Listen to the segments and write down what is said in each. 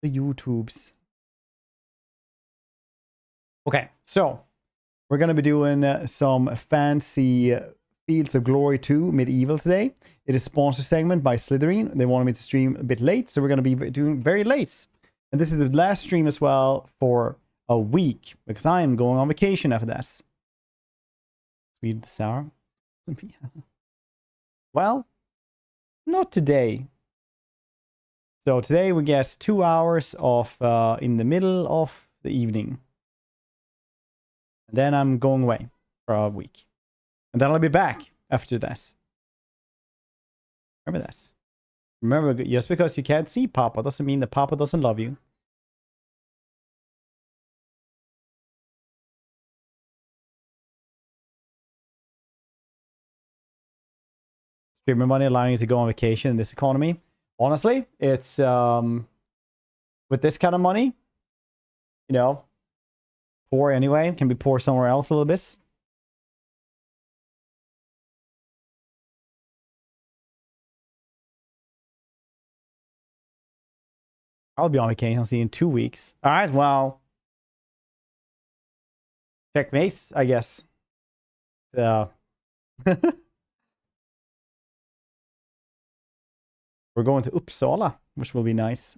The YouTubes. Okay, so we're going to be doing some fancy Fields of Glory 2 Medieval today. It is sponsor segment by Slytherin. They wanted me to stream a bit late, so we're going to be doing very late. And this is the last stream as well for a week, because I am going on vacation after that. Sweet sour. Well, not today. So today we get 2 hours of in the middle of the evening. And then I'm going away for a week. And then I'll be back after that. Remember that. Remember, just because you can't see Papa doesn't mean that Papa doesn't love you. Streamer money allowing you to go on vacation in this economy. Honestly, it's with this kind of money, you know, poor anyway. Can be poor somewhere else a little bit. I'll be on vacation. I'll see you in 2 weeks. All right, well, checkmate, I guess. We're going to Uppsala, which will be nice.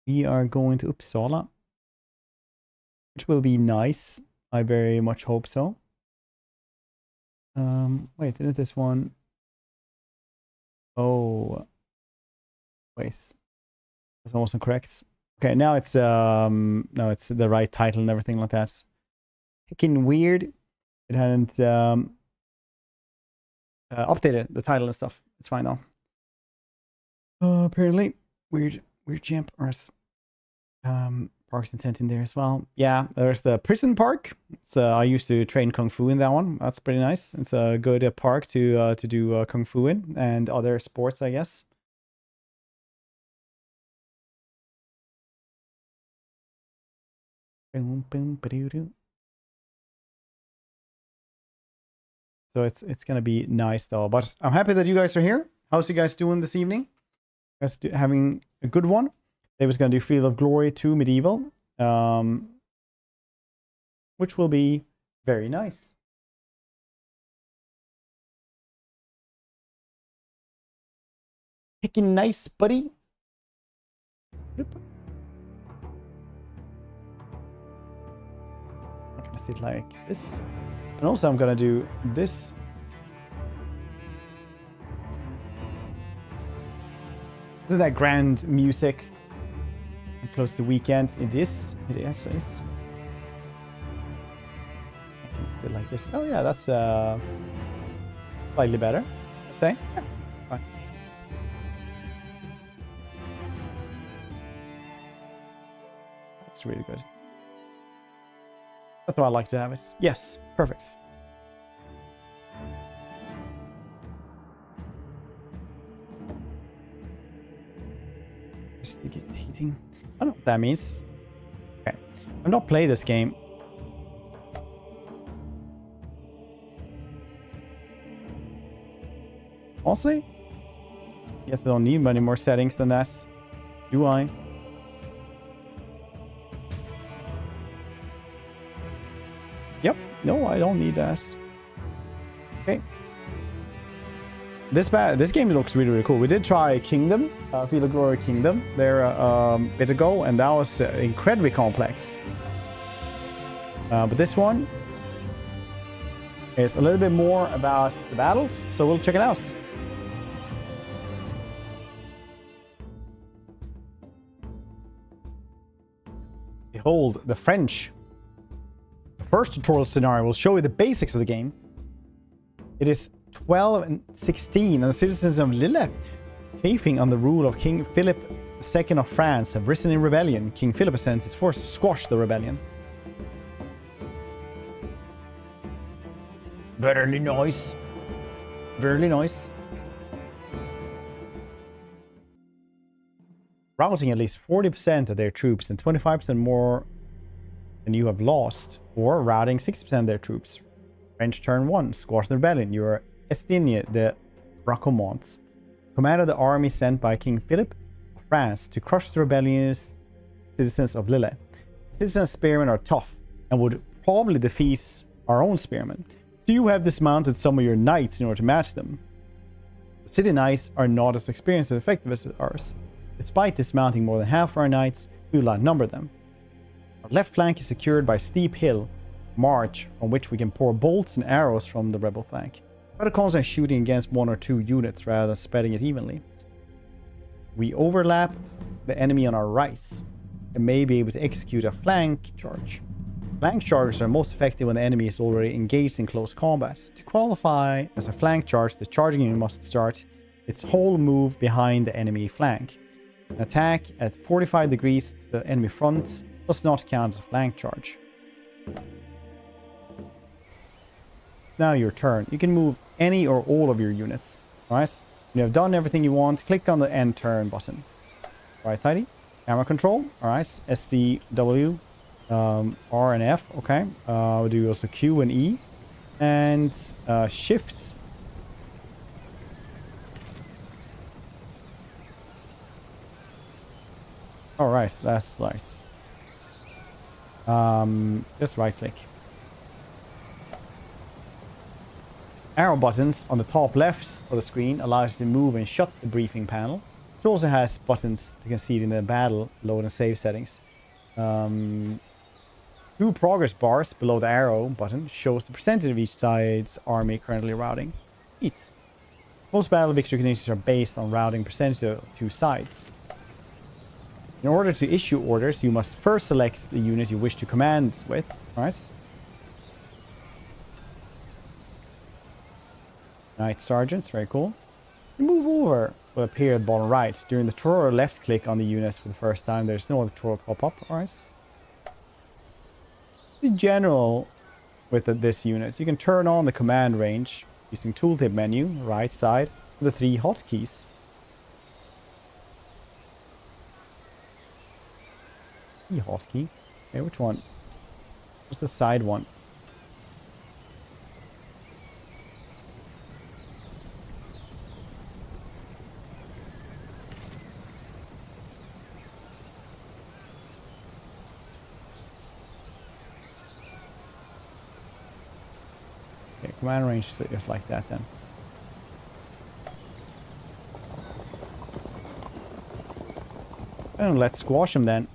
We are going to Uppsala, which will be nice. I very much hope so. Wait, didn't this one? Oh, wait, this one wasn't correct. Okay, now it's no, it's the right title and everything like that. Freaking weird. It hadn't updated the title and stuff. It's fine though. Apparently, weird champ. Parks and tent in there as well. Yeah, there's the prison park. So I used to train kung fu in that one. That's pretty nice. It's a good park to do kung fu in and other sports, I guess. So it's gonna be nice though. But I'm happy that you guys are here. How's you guys doing this evening? Guys having a good one. They was gonna do Field of Glory 2 Medieval, which will be very nice. Picking nice, buddy. I'm gonna sit like this, and also I'm gonna do this. Isn't that grand music? Close to weekend. It is. It actually is. I can sit like this. Oh yeah, that's slightly better, I'd say. Yeah, fine. That's really good. That's what I like to have. Is yes, perfect. Heating. I don't know what that means. Okay, I've not played this game. Honestly, guess I don't need many more settings than that. Do I? Yep. No, I don't need that. Okay. This game looks really, really cool. We did try Kingdom, Field of Glory Kingdom, there a bit ago, and that was incredibly complex. But this one is a little bit more about the battles, so we'll check it out. Behold, the French. The first tutorial scenario will show you the basics of the game. It is 12 and 16, and the citizens of Lille, chafing on the rule of King Philip II of France, have risen in rebellion. King Philip sends his force to squash the rebellion. Very nice. Very nice. Routing at least 40% of their troops and 25% more than you have lost, or routing 60% of their troops. French turn 1. Squash the rebellion. You are Estienne de Bracamonts. Commander the army sent by King Philip of France to crush the rebellious citizens of Lille. Citizens spearmen are tough and would probably defeat our own spearmen. So you have dismounted some of your knights in order to match them. The city knights are not as experienced and effective as ours. Despite dismounting more than half our knights, we will outnumber them. Our left flank is secured by a steep hill march from which we can pour bolts and arrows from the rebel flank. Try to concentrate shooting against 1 or 2 units rather than spreading it evenly. We overlap the enemy on our right and may be able to execute a flank charge. Flank charges are most effective when the enemy is already engaged in close combat. To qualify as a flank charge, the charging unit must start its whole move behind the enemy flank. An attack at 45 degrees to the enemy front does not count as a flank charge. Now your turn. You can move any or all of your units. Alright? When you have done everything you want, click on the end turn button. Right, tidy. Camera control. Alright. SD, W, R and F. Okay. We'll do also Q and E. And shifts. Alright, that's right. Just right click. Arrow buttons on the top left of the screen allows you to move and shut the briefing panel. It also has buttons to concede in the battle load and save settings. 2 progress bars below the arrow button shows the percentage of each side's army currently routing. Eats. Most battle victory conditions are based on routing percentage of 2 sides. In order to issue orders, you must first select the unit you wish to command with. Alright. Knight Sergeants, very cool. You move over will appear at the bottom right. During the tour, left click on the units for the first time. There's no other tour pop up. Alright. In general, with this unit, you can turn on the command range using tooltip menu, right side, with the 3 hotkeys. Hotkey. Okay, which one? What's the side one? Okay, command range is just like that then. And let's squash them then.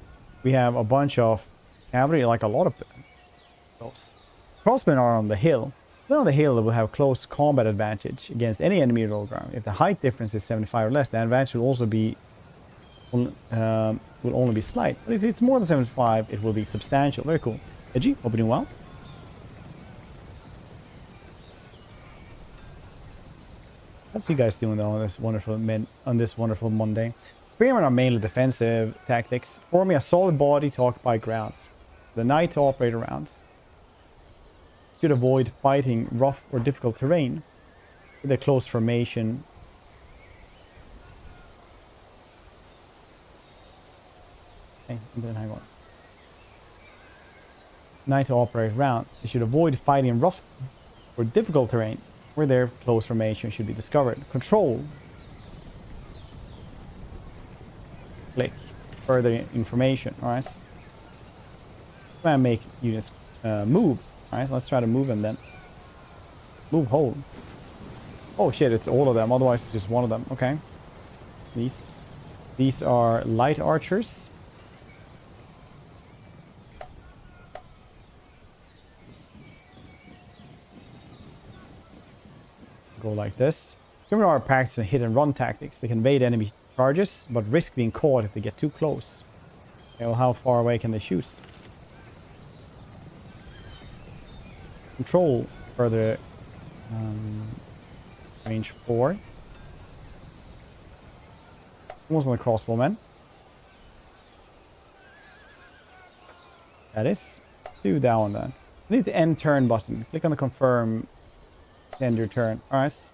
We have a bunch of cavalry, like a lot of those. Crossmen are on the hill. They're on the hill that will have close combat advantage against any enemy roll ground. If the height difference is 75 or less, the advantage will also be will only be slight. But if it's more than 75, it will be substantial. Very cool. Edgy, hope you're doing well. How's you guys doing on this wonderful Monday? Spearmen are mainly defensive tactics, forming a solid body to occupy ground. The knight to operate around. Should avoid fighting rough or difficult terrain with a close formation. Okay, then hang on. Knight to operate around. They should avoid fighting rough or difficult terrain where their close formation should be discovered. Control. Click further information. Alright. Try and make units move. Alright, let's try to move them then. Move whole. Oh shit, it's all of them. Otherwise it's just one of them. Okay. These are light archers. Go like this. Some are practicing hit and run tactics. They can evade enemy charges, but risk being caught if they get too close. Okay, well, how far away can they shoot? Control further range 4. Almost on the crossbowmen. That is. Do that one then. I need the end turn button. Click on the confirm. End your turn. Alright.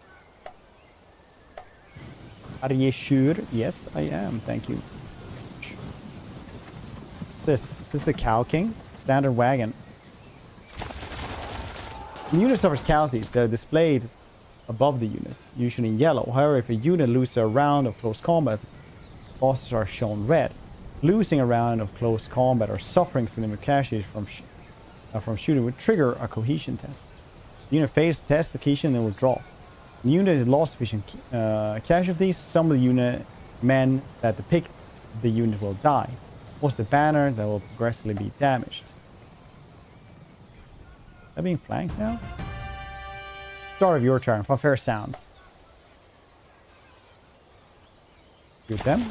Are you sure? Yes, I am. Thank you. Is this the Cow King? Standard wagon. When unit suffers casualties, they're displayed above the units, usually in yellow. However, if a unit loses a round of close combat, losses are shown red. Losing a round of close combat or suffering significant casualties from shooting would trigger a cohesion test. The unit fails the test, the cohesion then will drop. The unit has lost sufficient casualties. Some of the unit men that depict the unit will die. Most the banner that will progressively be damaged. They're being flanked now? Start of your turn. Fanfare sounds. Shoot them.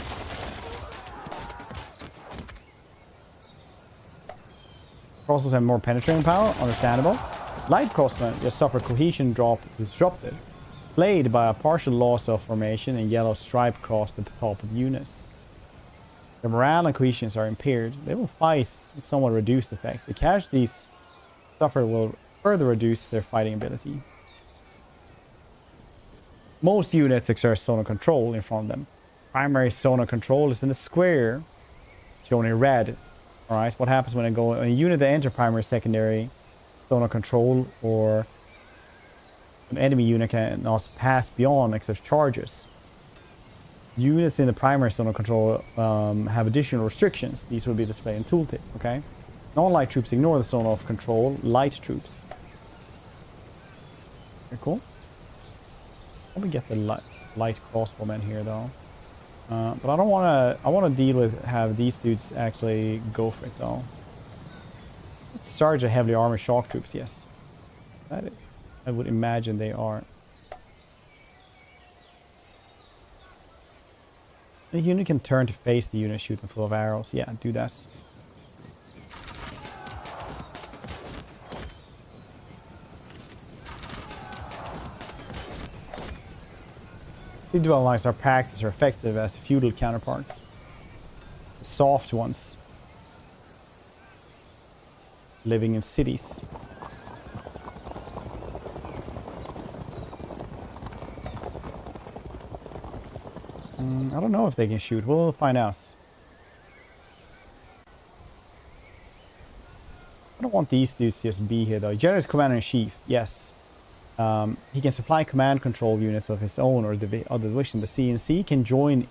Crossbows have more penetrating power, understandable. Light crossbow just suffer cohesion drop disrupted. Displayed by a partial loss of formation and yellow stripe across the top of the units. The morale and cohesions are impaired. They will fight with somewhat reduced effect. The casualties suffered will further reduce their fighting ability. Most units exert zonal control in front of them. Primary zonal control is in the square, shown in red. Alright, what happens when a unit that enters primary, secondary zonal control, or an enemy unit cannot pass beyond except charges. Units in the primary zonal control have additional restrictions. These will be displayed in tooltip, okay? Non-light troops ignore the zone of control. Light troops. Okay, cool. Let me get the light crossbowmen here, though. But I don't want to. I want to deal with have these dudes actually go for it, though. Let's charge the heavily armored shock troops. Yes, I would imagine they are. The unit can turn to face the unit, shoot them full of arrows. Yeah, do that. Individual allies are practiced or effective as feudal counterparts. The soft ones. Living in cities. I don't know if they can shoot. We'll find out. I don't want these dudes to just be here, though. General is commander-in-chief. Yes. He can supply command control units of his own or the other division. The CNC can join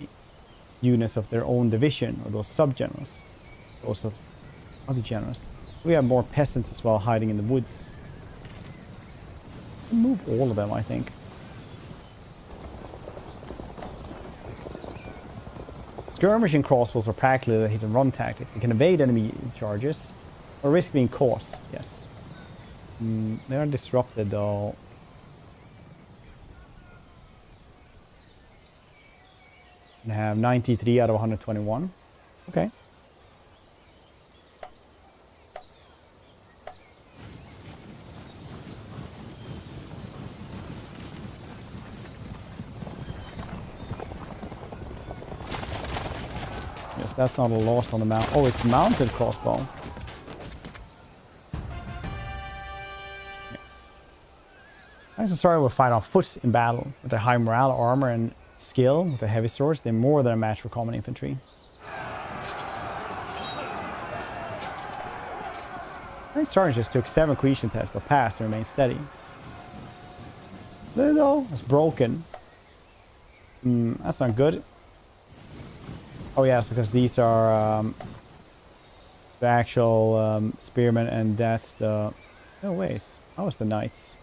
units of their own division or those sub-generals. Those of other generals. We have more peasants as well hiding in the woods. We'll move all of them, I think. Skirmishing crossbows are practically the hit and run tactic. They can evade enemy charges or risk being caught. Yes. They are disrupted though. And have 93 out of 121. Okay. Yes, that's not a loss on the mount. Oh, it's mounted crossbow. I'm sorry we'll fight on foot in battle. With their high morale, armor, and skill, with the heavy swords, they're more than a match for common infantry. These charges took 7 cohesion tests, but passed and remained steady. Little, it's broken. That's not good. Oh yes, because these are the actual spearmen, and that's the... No ways. How was the knights?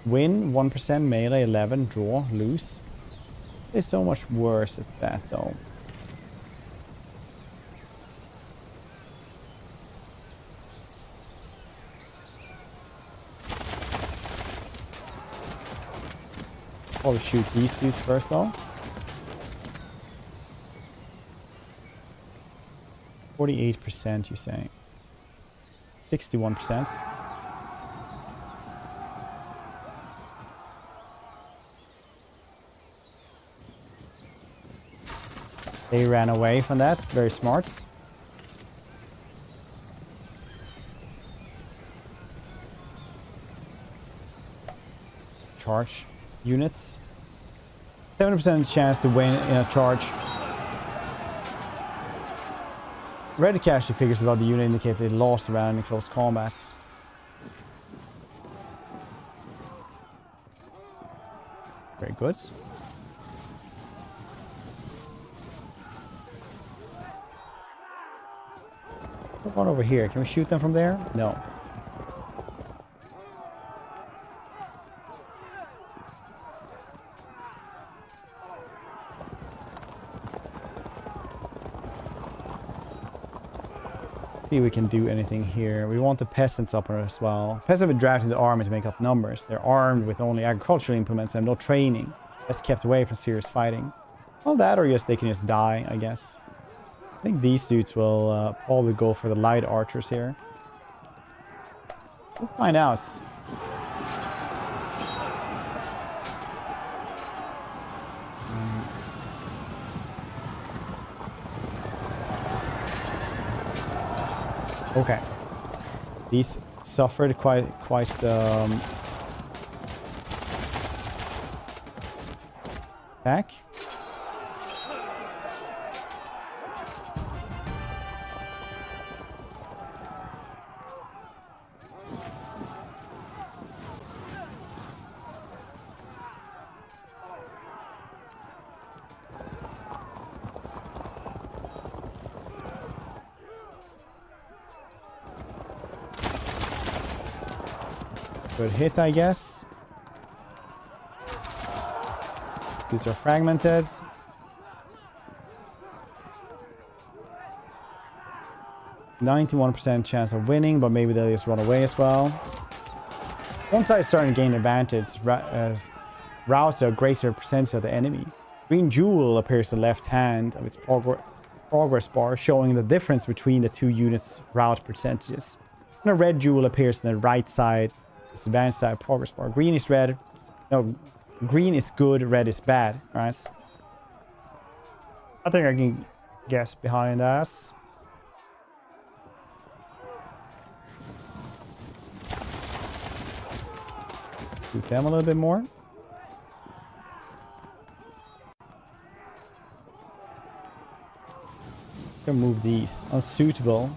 Win 1%, melee 11, draw, lose. It's so much worse at that though. Probably shoot these dudes first though. 48% you're saying. 61%. They ran away from that. Very smart. Charge units. 70% chance to win in a charge. Red casualty figures about the unit indicate they lost around in close combats. Very good. One over here. Can we shoot them from there? No. See if we can do anything here. We want the peasants up here as well. Peasants have been drafted in the army to make up numbers. They're armed with only agricultural implements and no training. Just kept away from serious fighting. Well, that or yes, they can just die, I guess. I think these dudes will probably go for the light archers here. We'll find out. Okay. These suffered quite the attack. Good hit, I guess. These are fragmented. %91% chance of winning, but maybe they'll just run away as well. One side is starting to gain advantage as routes a greater percentage of the enemy. Green jewel appears on the left hand of its progress bar, showing the difference between the two units' route percentages. And a red jewel appears on the right side. It's the advanced side progress bar. Green is red. No, green is good, red is bad. Alright. I think I can guess behind us. Shoot them a little bit more. Can move these. Unsuitable.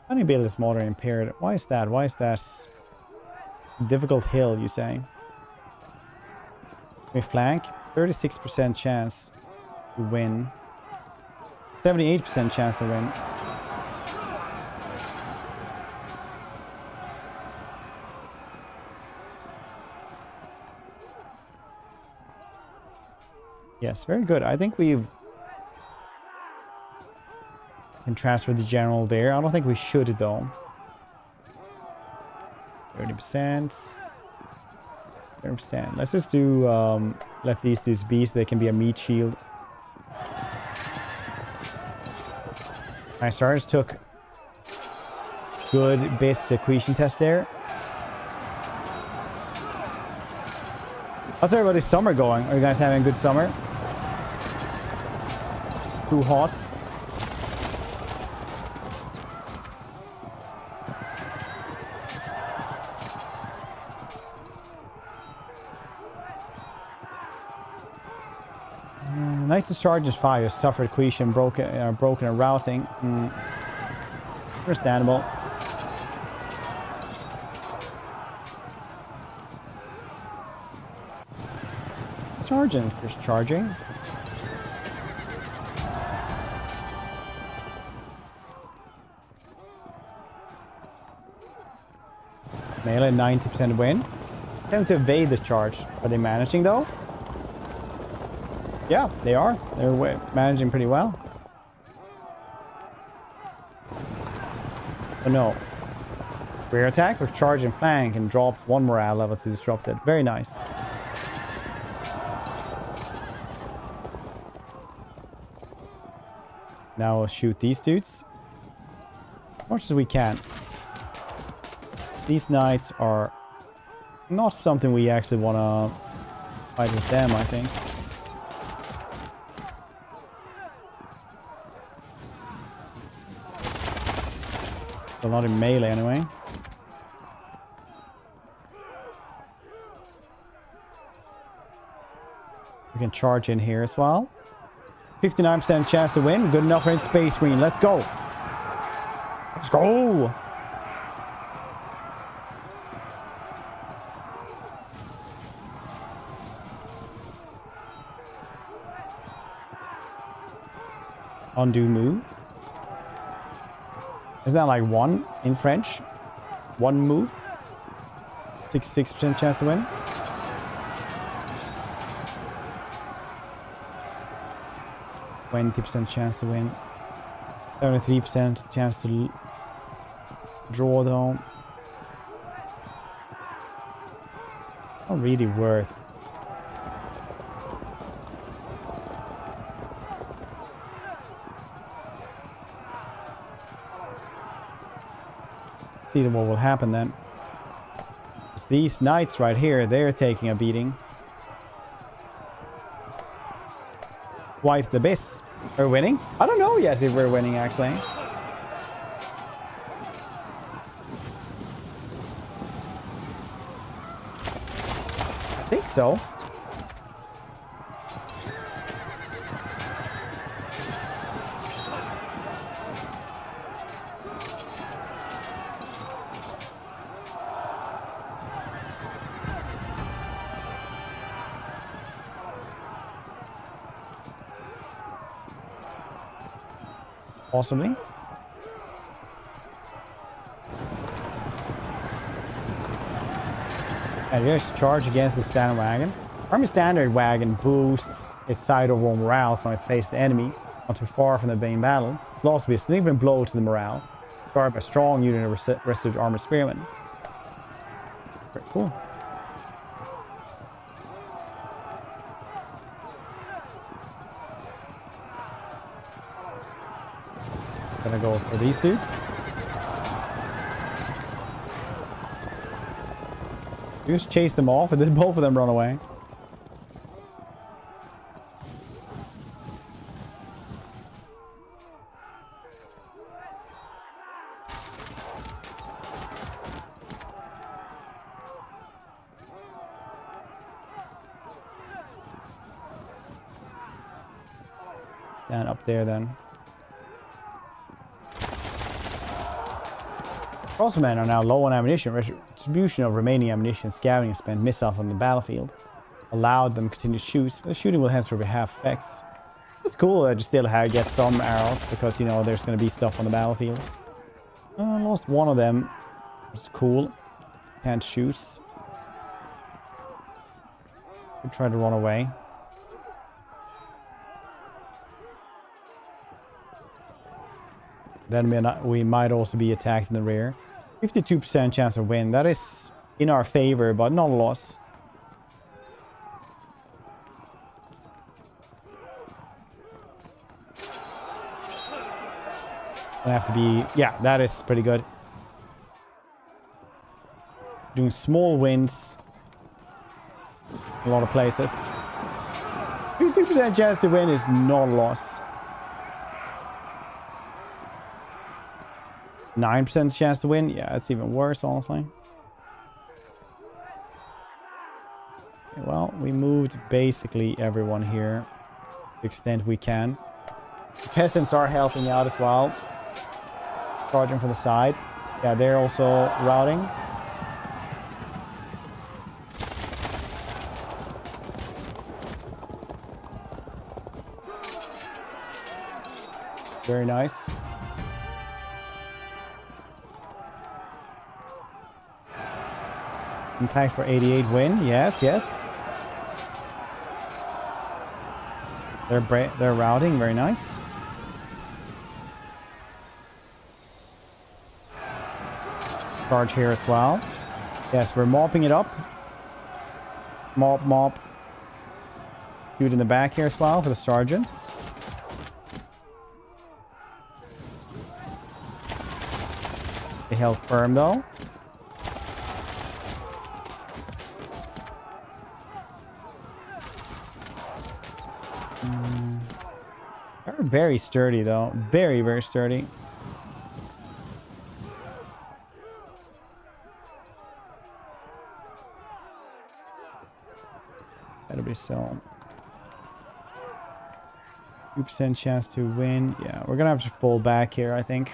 How do you build this modern impaired? Why is that? Why is that? Difficult hill, you say? We flank. 36% chance to win. 78% chance to win. Yes, very good. I think we can transfer the general there. I don't think we should though. 30%. 30%. Let's just do let these dudes be so they can be a meat shield. My stars took good bits cohesion test there. How's everybody's summer going? Are you guys having a good summer? Too hot? Knights' charges fire suffered cohesion, broken and routing. Understandable. Sergeants just charging. Melee 90% win. Attempt to evade the charge. Are they managing though? Yeah, they are. They're managing pretty well. Oh no. Rear attack or charge and flank and dropped one morale level to disrupt it. Very nice. Now we'll shoot these dudes. As much as we can. These knights are not something we actually want to fight with them, I think. Well, not in melee anyway. We can charge in here as well. 59% chance to win. Good enough for its Space Marine. Let's go. Let's go. Undo move. Isn't that like one in French? One move. 66% chance to win. %20 chance to win. 73% chance to draw though. Not really worth. See what will happen then. Because these knights right here, they're taking a beating. Quite the abyss. We're winning? I don't know yet if we're winning actually. I think so. Possibly. And here's charge against the standard wagon. Army standard wagon boosts its side overall morale so it's faced the enemy not too far from the main battle. It's lost to be a significant blow to the morale. Guarded by a strong unit of rested armored spearmen. Very cool. Gonna go for these dudes. You just chase them off and then both of them run away. Stand up there then. Crossmen are now low on ammunition. Distribution of remaining ammunition, scouting, and spent missiles on the battlefield allowed them to continue to shoot. The shooting will henceforth have effects. It's cool that you still get some arrows because you know there's going to be stuff on the battlefield. I lost one of them. It's cool. Can't shoot. Could try to run away. Then we might also be attacked in the rear. 52% chance of win. That is in our favor, but not a loss. I have to be... Yeah, that is pretty good. Doing small wins. A lot of places. 50% chance to win is not a loss. 9% chance to win. Yeah, it's even worse, honestly. Okay, well, we moved basically everyone here to the extent we can. The peasants are helping out as well. Charging from the side. Yeah, they're also routing. Very nice. Impact for 88 win. Yes, yes. They're routing. Very nice. Charge here as well. Yes, we're mopping it up. Mop, mop. Shoot in the back here as well for the sergeants. They held firm though. They're very sturdy though. Very, very sturdy. Better be so. 2% chance to win. Yeah, we're gonna have to fall back here, I think.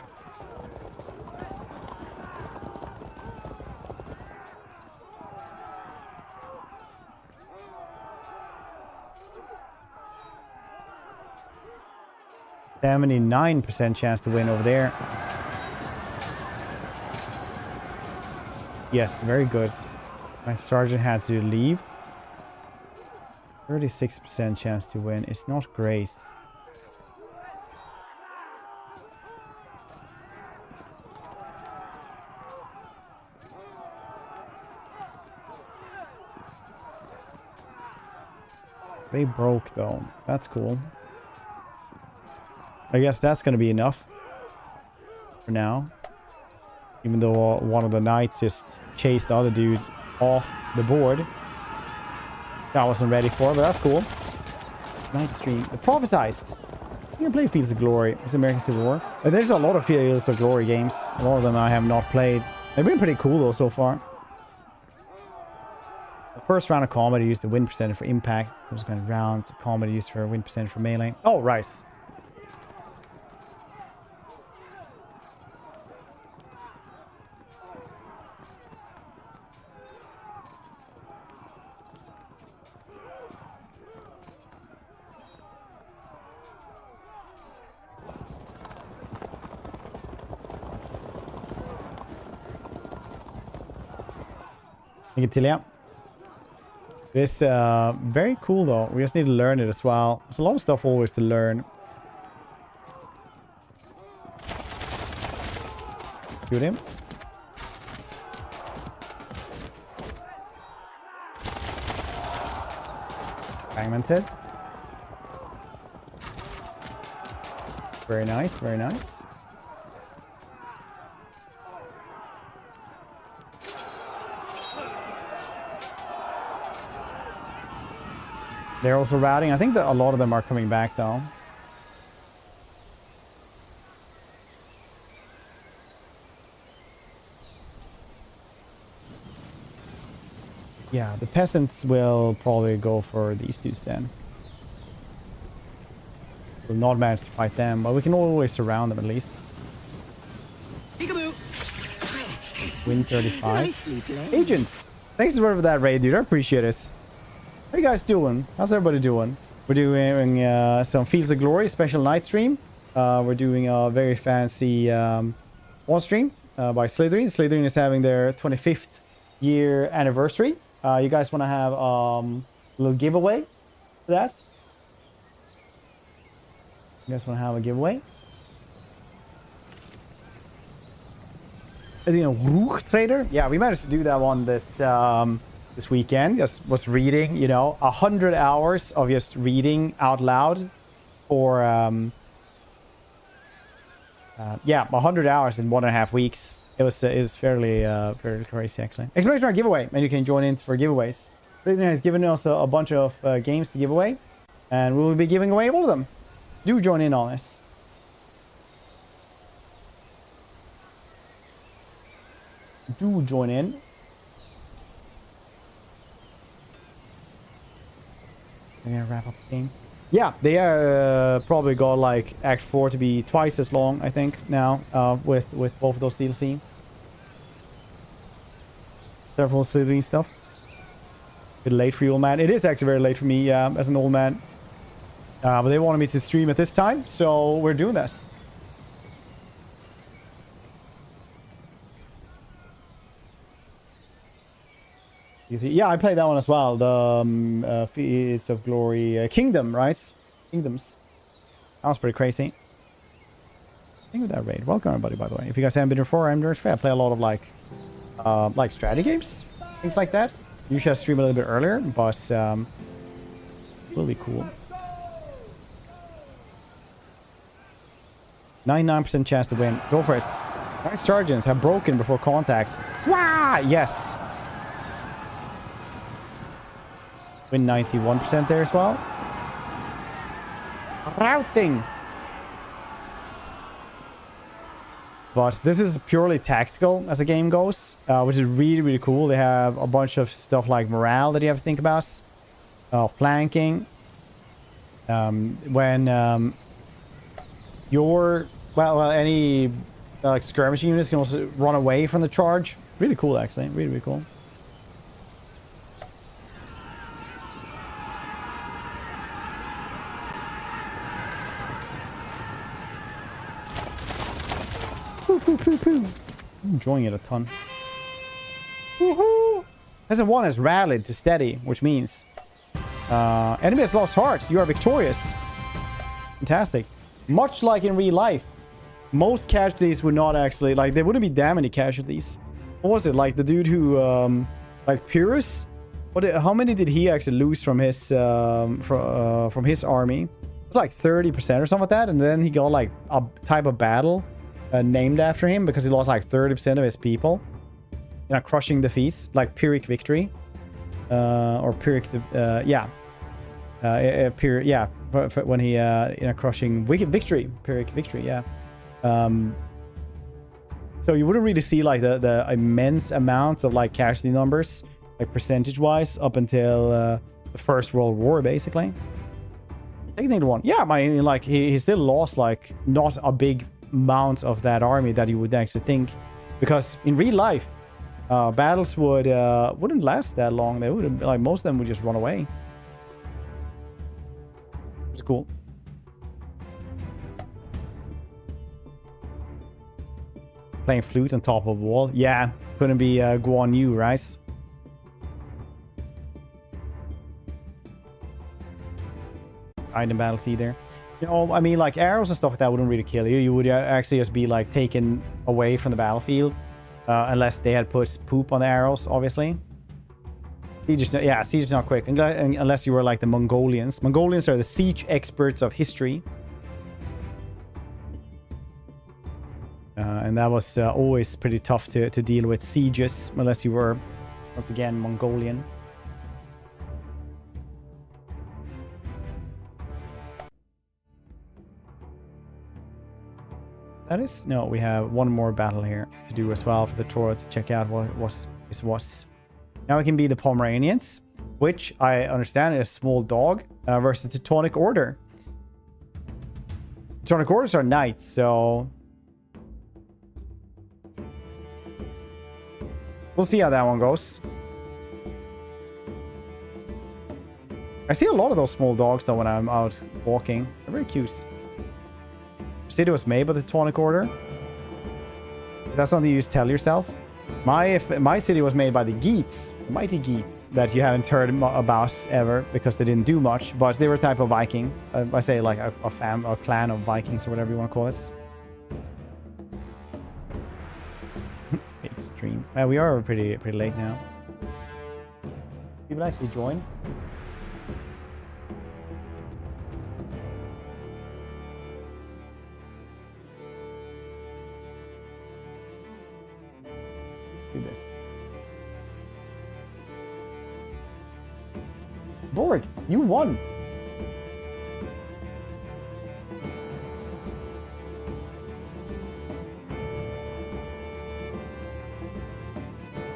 $79% chance to win over there. Yes, very good. My sergeant had to leave. 36% chance to win. It's not great. They broke though. That's cool. I guess that's going to be enough for now. Even though one of the knights just chased the other dude off the board. That I wasn't ready for, but that's cool. Night stream. The prophesized. You can play Fields of Glory. It's American Civil War. There's a lot of Fields of Glory games. A lot of them I have not played. They've been pretty cool though so far. The first round of combat used the win percentage for impact. Subsequent rounds of combat used for win percentage for melee. Oh, right. Till it's very cool though. We just need to learn it as well. There's a lot of stuff always to learn. Shoot him. Fragmented. Very nice, very nice. They're also routing. I think that a lot of them are coming back though. Yeah, the peasants will probably go for these dudes then. We'll not manage to fight them, but we can always surround them at least. Win 35. Agents! Thanks for that raid, dude. I appreciate it. How you guys doing? How's everybody doing? We're doing some Fields of Glory special night stream. We're doing a very fancy spawn stream by Slytherin. Slytherin is having their 25th year anniversary. You guys want to have a little giveaway for that? You guys want to have a giveaway? Is he a Rook trader? Yeah, we managed to do that one this this weekend. Just was reading, you know, 100 hours of just reading out loud for yeah, 100 hours in 1.5 weeks. It was fairly fairly crazy actually. Exclamation mark giveaway, and you can join in for giveaways. Slytherin has given us a bunch of games to give away, and we will be giving away all of them. Do join in on this. Do join in. I'm gonna wrap up the game. Yeah, they probably got like Act 4 to be twice as long, I think, now with both of those DLC. Several Slytherin stuff. A bit late for you, old man. It is actually very late for me as an old man. But they wanted me to stream at this time, so we're doing this. Yeah, I played that one as well. The Fields of Glory Kingdom, right? Kingdoms. That was pretty crazy. Think of that raid. Welcome everybody, by the way. If you guys haven't been here before, I'm Nurse Fair. I play a lot of like strategy games, things like that. Usually I stream a little bit earlier, but will be cool. 99% chance to win. Go for it. Nice sergeants have broken before contact. Wow! Yes. Win 91% there as well. Routing. But this is purely tactical as a game goes, which is really, really cool. They have a bunch of stuff like morale that you have to think about. Flanking. When your any like skirmishing units can also run away from the charge. Really cool, actually. Really, really cool. I'm enjoying it a ton. Woohoo! Peasant 1 has rallied to steady, which means enemy has lost hearts. You are victorious. Fantastic. Much like in real life, most casualties would not actually, like, there wouldn't be that many casualties. What was it? Like the dude who, like Pyrrhus? How many did he actually lose from his army? It's like 30% or something like that. And then he got like a type of battle named after him because he lost like 30% of his people. You know, crushing defeats, like Pyrrhic victory. Or Pyrrhic, yeah. When he, crushing victory. Pyrrhic victory, yeah. So you wouldn't really see like the immense amounts of like casualty numbers, like percentage-wise, up until the First World War, basically. Taking the one, yeah. I mean, like he still lost like not a big amount of that army that you would actually think, because in real life, battles wouldn't last that long. They would, like, most of them would just run away. It's cool. Playing flute on top of a wall. Yeah, couldn't be Guan Yu, right? Item battles either. You know, I mean, like arrows and stuff like that wouldn't really kill you. You would actually just be like taken away from the battlefield, unless they had put poop on the arrows, obviously. Siege is not quick, unless you were like the Mongolians. Mongolians are the siege experts of history. And that was always pretty tough to deal with sieges, unless you were, once again, Mongolian. That is? No, we have one more battle here to do as well for the tour to check out what was. Now we can be the Pomeranians, which I understand is a small dog, versus the Teutonic Order. Teutonic Orders are knights, so we'll see how that one goes. I see a lot of those small dogs though when I'm out walking. They're very cute. City was made by the Teutonic Order. That's something you just tell yourself. My city was made by the Geats, the mighty Geats, that you haven't heard about ever because they didn't do much, but they were a type of Viking. I say like a clan of Vikings or whatever you want to call us. Extreme. We are pretty late now. People actually join. Do this. Borg, you won.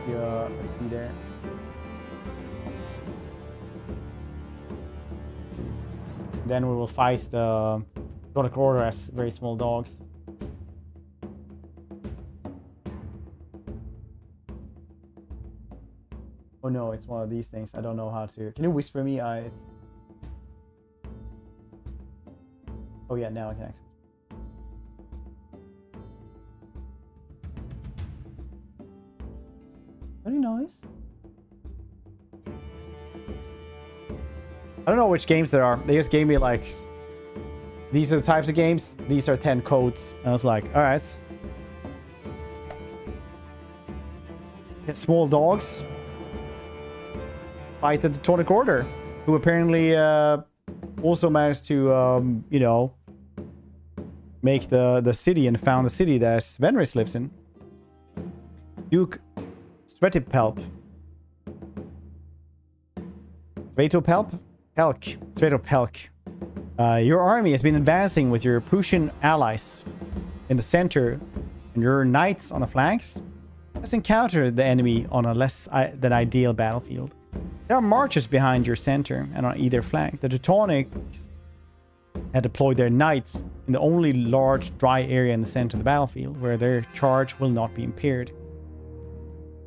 Yeah, be there. Then we will fight the Teutonic Order as very small dogs. Oh no, it's one of these things. I don't know how to. Can you whisper me? It's. Oh yeah, now I can actually. Very nice. I don't know which games there are. They just gave me like, these are the types of games. These are 10 codes. I was like, all right. Small dogs. Fight the Teutonic Order, who apparently also managed to, you know, make the city and found the city that Svenris lives in. Duke Svetopelk. Your army has been advancing with your Prussian allies in the center and your knights on the flanks has encountered the enemy on a less than ideal battlefield. There are marches behind your center and on either flank. The Teutonics had deployed their knights in the only large dry area in the center of the battlefield, where their charge will not be impaired.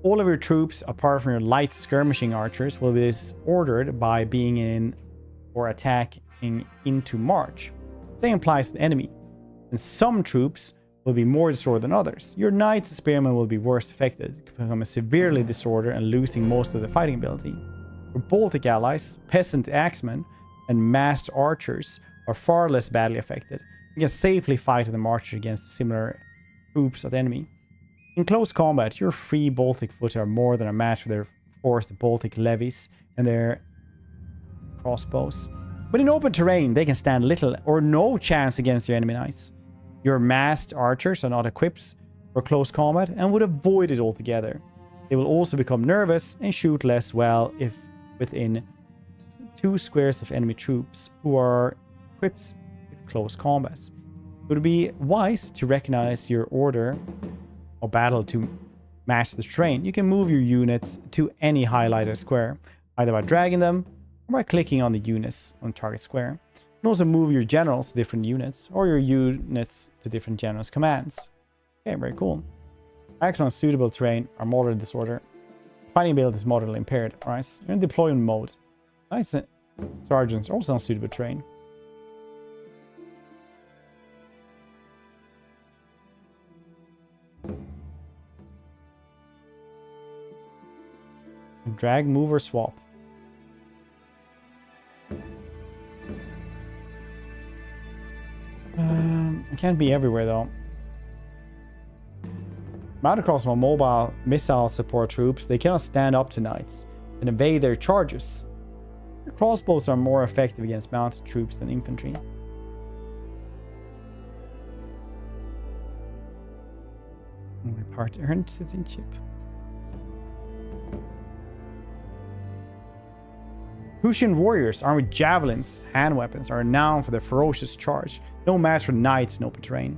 All of your troops, apart from your light skirmishing archers, will be disordered by being in or attacking into March. Same applies to the enemy. And some troops will be more disordered than others. Your knights and spearmen will be worst affected, becoming severely disordered and losing most of their fighting ability. Your Baltic allies, peasant axemen, and massed archers are far less badly affected. You can safely fight in the march against similar troops of the enemy. In close combat, your free Baltic foot are more than a match for their forced Baltic levies and their crossbows. But in open terrain, they can stand little or no chance against your enemy knights. Your massed archers are not equipped for close combat and would avoid it altogether. They will also become nervous and shoot less well if within 2 squares of enemy troops who are equipped with close combat. It would be wise to recognize your order of battle to match the terrain. You can move your units to any highlighted square, either by dragging them or by clicking on the units on target square. You can also move your generals to different units or your units to different generals' commands. Okay, very cool. Action on suitable terrain are moderate disorder. Fighting ability is moderately impaired. Alright, you're in deployment mode. Nice. Sergeants are also on suitable terrain. Drag, move, or swap. It can't be everywhere though. Mount across my mobile missile support troops, they cannot stand up to knights and evade their charges. Your crossbows are more effective against mounted troops than infantry. My part earned citizenship. Prussian warriors armed with javelins, hand weapons, are renowned for their ferocious charge. No match for knights in open terrain.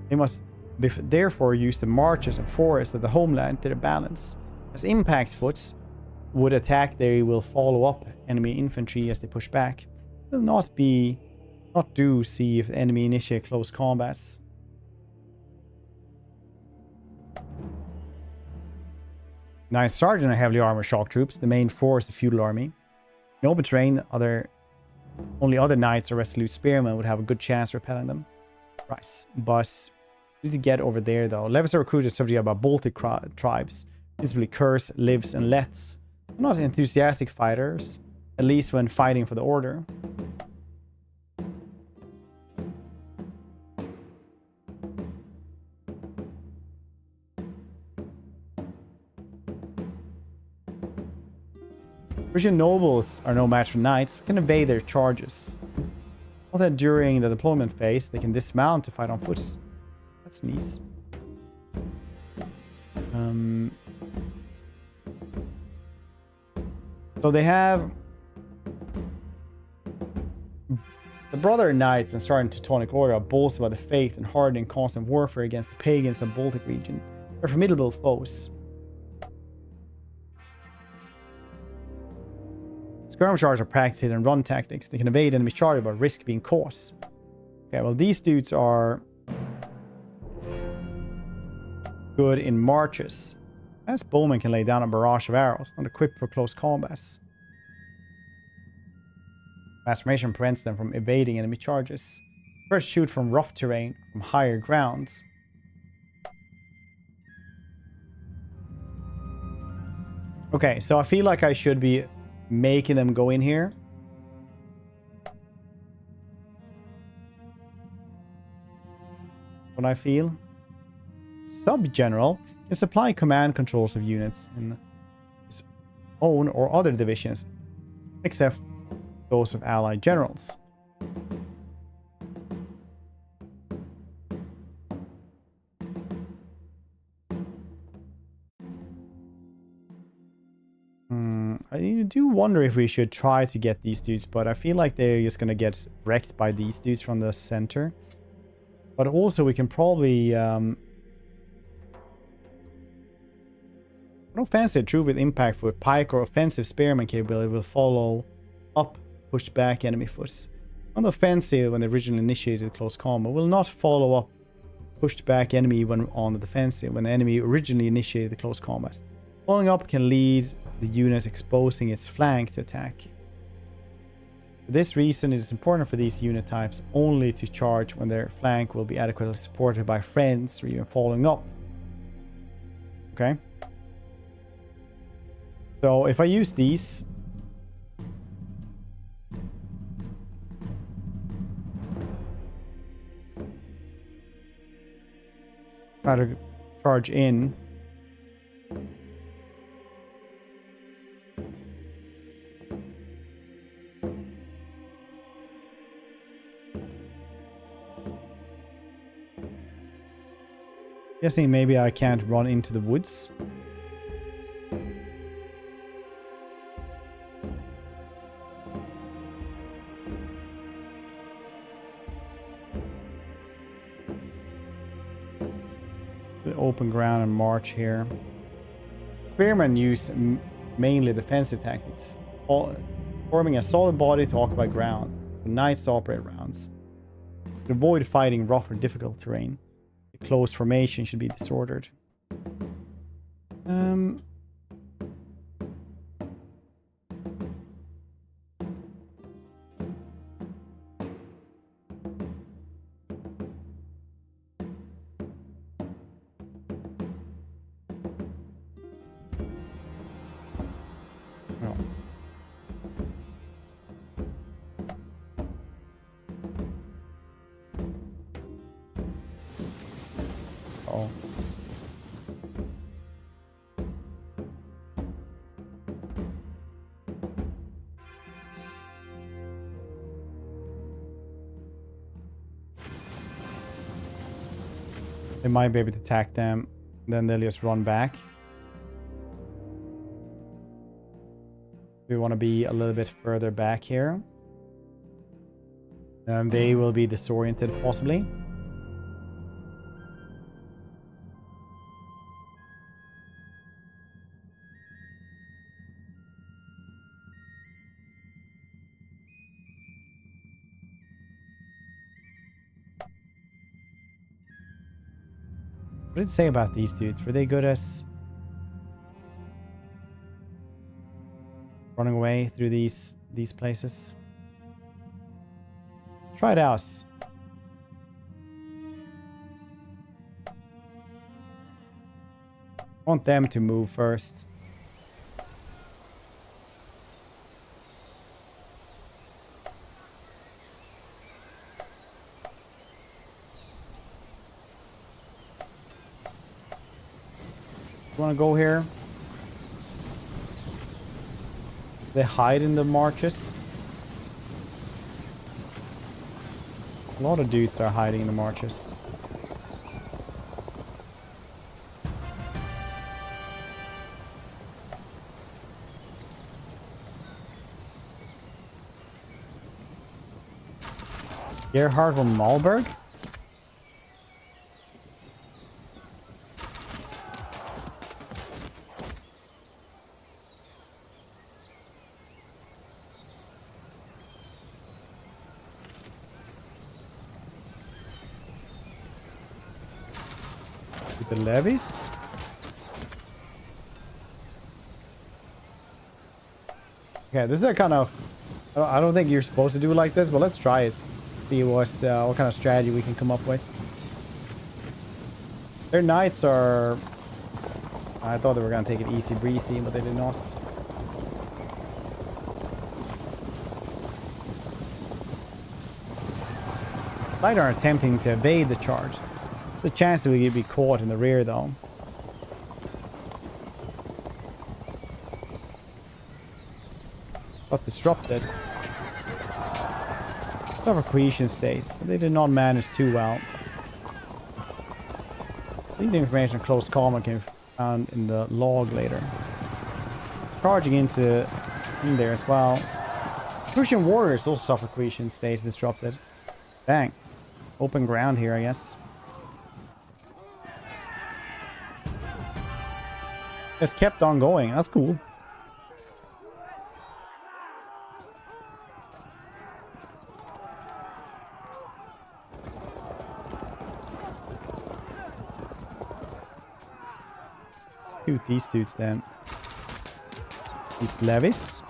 They must therefore use the marches and forests of the homeland to their balance. As impact foots would attack, they will follow up enemy infantry as they push back. It will not do see if the enemy initiate close combats. Nine sergeant are heavily armored shock troops, the main force of the feudal army. In open terrain, only other knights or resolute spearmen would have a good chance of repelling them. Right, but we need to get over there though. Levies are recruited subject by Baltic tribes, principally Kurs, Livs, and Lets. They're not enthusiastic fighters, at least when fighting for the order. Prussian nobles are no match for knights, but can evade their charges. Although during the deployment phase, they can dismount to fight on foot. That's nice. So they have the brother knights and starting Teutonic Order are boasted by the faith and hardened in constant warfare against the pagans of the Baltic region. They're formidable foes. Skirmishers are practiced hit and run tactics. They can evade enemy charge but risk being caught. Okay, well these dudes are good in marches. As bowmen can lay down a barrage of arrows, not equipped for close combats. Mass formation prevents them from evading enemy charges. First shoot from rough terrain, from higher grounds. Okay, so I feel like I should be making them go in here. What I feel. Sub-general can supply command controls of units in his own or other divisions, except those of allied generals. I do wonder if we should try to get these dudes, but I feel like they're just gonna get wrecked by these dudes from the center. But also we can probably an offensive troop with impact foot, pike, or offensive spearman capability will follow up pushed back enemy foots. On the offensive when they originally initiated the close combat, will not follow up pushed back enemy when on the defensive when the enemy originally initiated the close combat. Following up can lead the unit exposing its flank to attack. For this reason, it is important for these unit types only to charge when their flank will be adequately supported by friends or even following up. Okay. So if I use these, try to charge in. Guessing maybe I can't run into the woods. The open ground and march here. Spearmen use mainly defensive tactics, forming a solid body to occupy ground. For knights to operate rounds. To avoid fighting rough or difficult terrain. Close formation should be disordered. Oh. They might be able to attack them, then they'll just run back. We want to be a little bit further back here. They will be disoriented, possibly. What did it say about these dudes? Were they good as running away through these places? Let's try it out. I want them to move first. Want to go here? They hide in the marches. A lot of dudes are hiding in the marches. Gerhard von Malberg? The levies. Okay, this is a kind of... I don't think you're supposed to do it like this, but let's try it. See what kind of strategy we can come up with. Their knights are... I thought they were going to take it easy breezy, but they did not. Light are attempting to evade the charge. The chance that we could be caught in the rear, though. Got disrupted. Evacuation stays. They did not manage too well. I think the information on close combat can be found in the log later. Charging in there as well. Prussian warriors also suffer cohesion stays disrupted. Dang. Open ground here, I guess. Just kept on going. That's cool. Shoot these dudes then. These levies.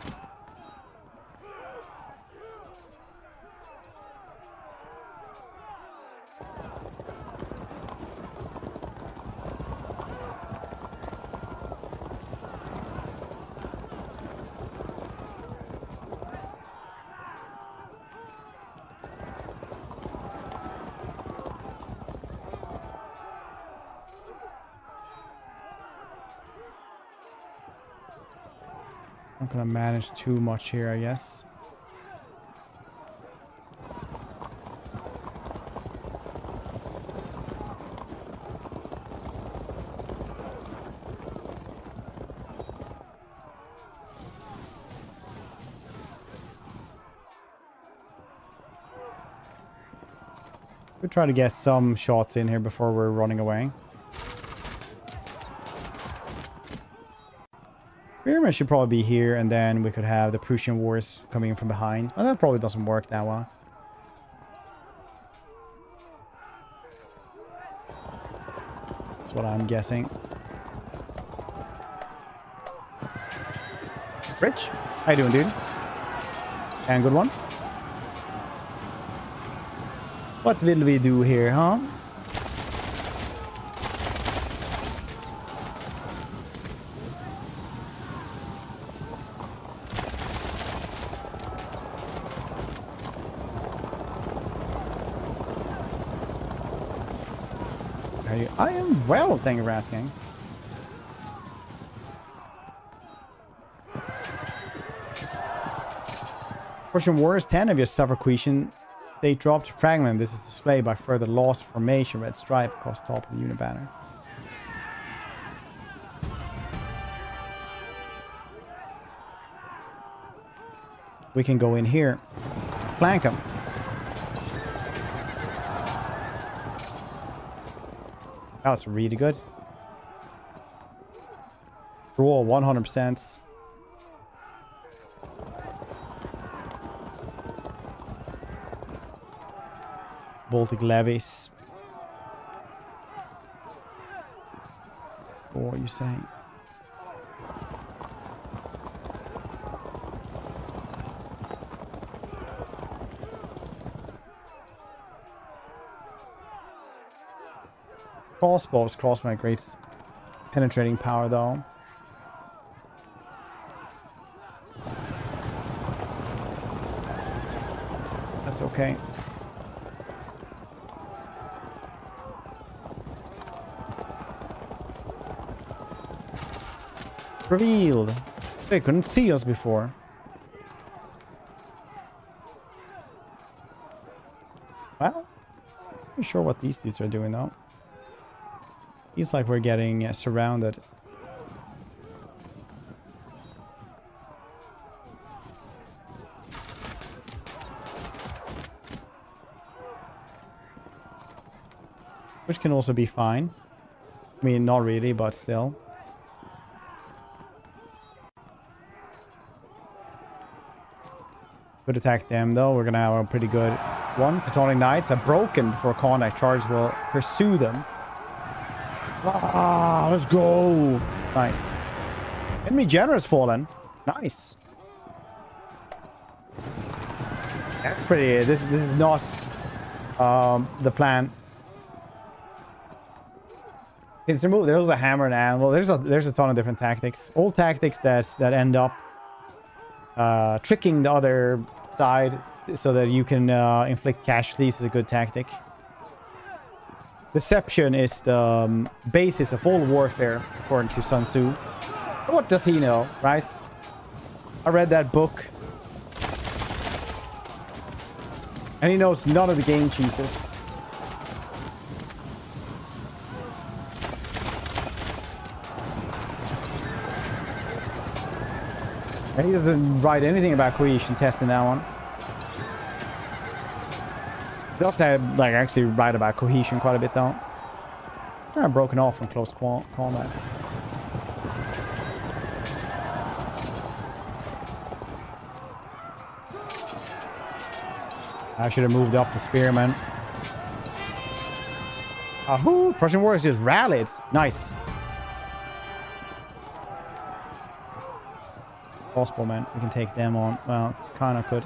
I'm not gonna manage too much here, I guess. We'll try to get some shots in here before we're running away. Spearmen should probably be here, and then we could have the Prussian wars coming in from behind. Well, that probably doesn't work that well. That's what I'm guessing. Rich, how you doing, dude? And good one. What will we do here, huh? I am well, thank you for asking. Prussian Wars 10 of your suffer-cohesion state dropped fragment. This is displayed by further loss of formation, red stripe across top of the unit banner. We can go in here. Flank them. That's really good. Draw 100%. Baltic levies. What are you saying? Crossbows cross my great penetrating power, though. That's okay. Revealed. They couldn't see us before. Well, not sure what these dudes are doing, though. Feels like we're getting surrounded. Which can also be fine. I mean, not really, but still. Could attack them, though. We're going to have a pretty good one. Teutonic Knights are broken before contact. Charge will pursue them. Ah, let's go. Nice. Enemy generous fallen. Nice. That's pretty. This is not the plan. It's removed. There's a hammer and anvil. There's a ton of different tactics. Old tactics that end up tricking the other side so that you can inflict casualties is a good tactic. Deception is the basis of all warfare, according to Sun Tzu. What does he know, right? I read that book. And he knows none of the game cheeses. And he doesn't write anything about cohesion test in that one. He does like actually write about cohesion quite a bit though. I'm broken off from close combats. I should have moved up the spearmen. Ahoo! Prussian Wars just rallied. Nice. Crossbowmen. We can take them on. Well, kind of could.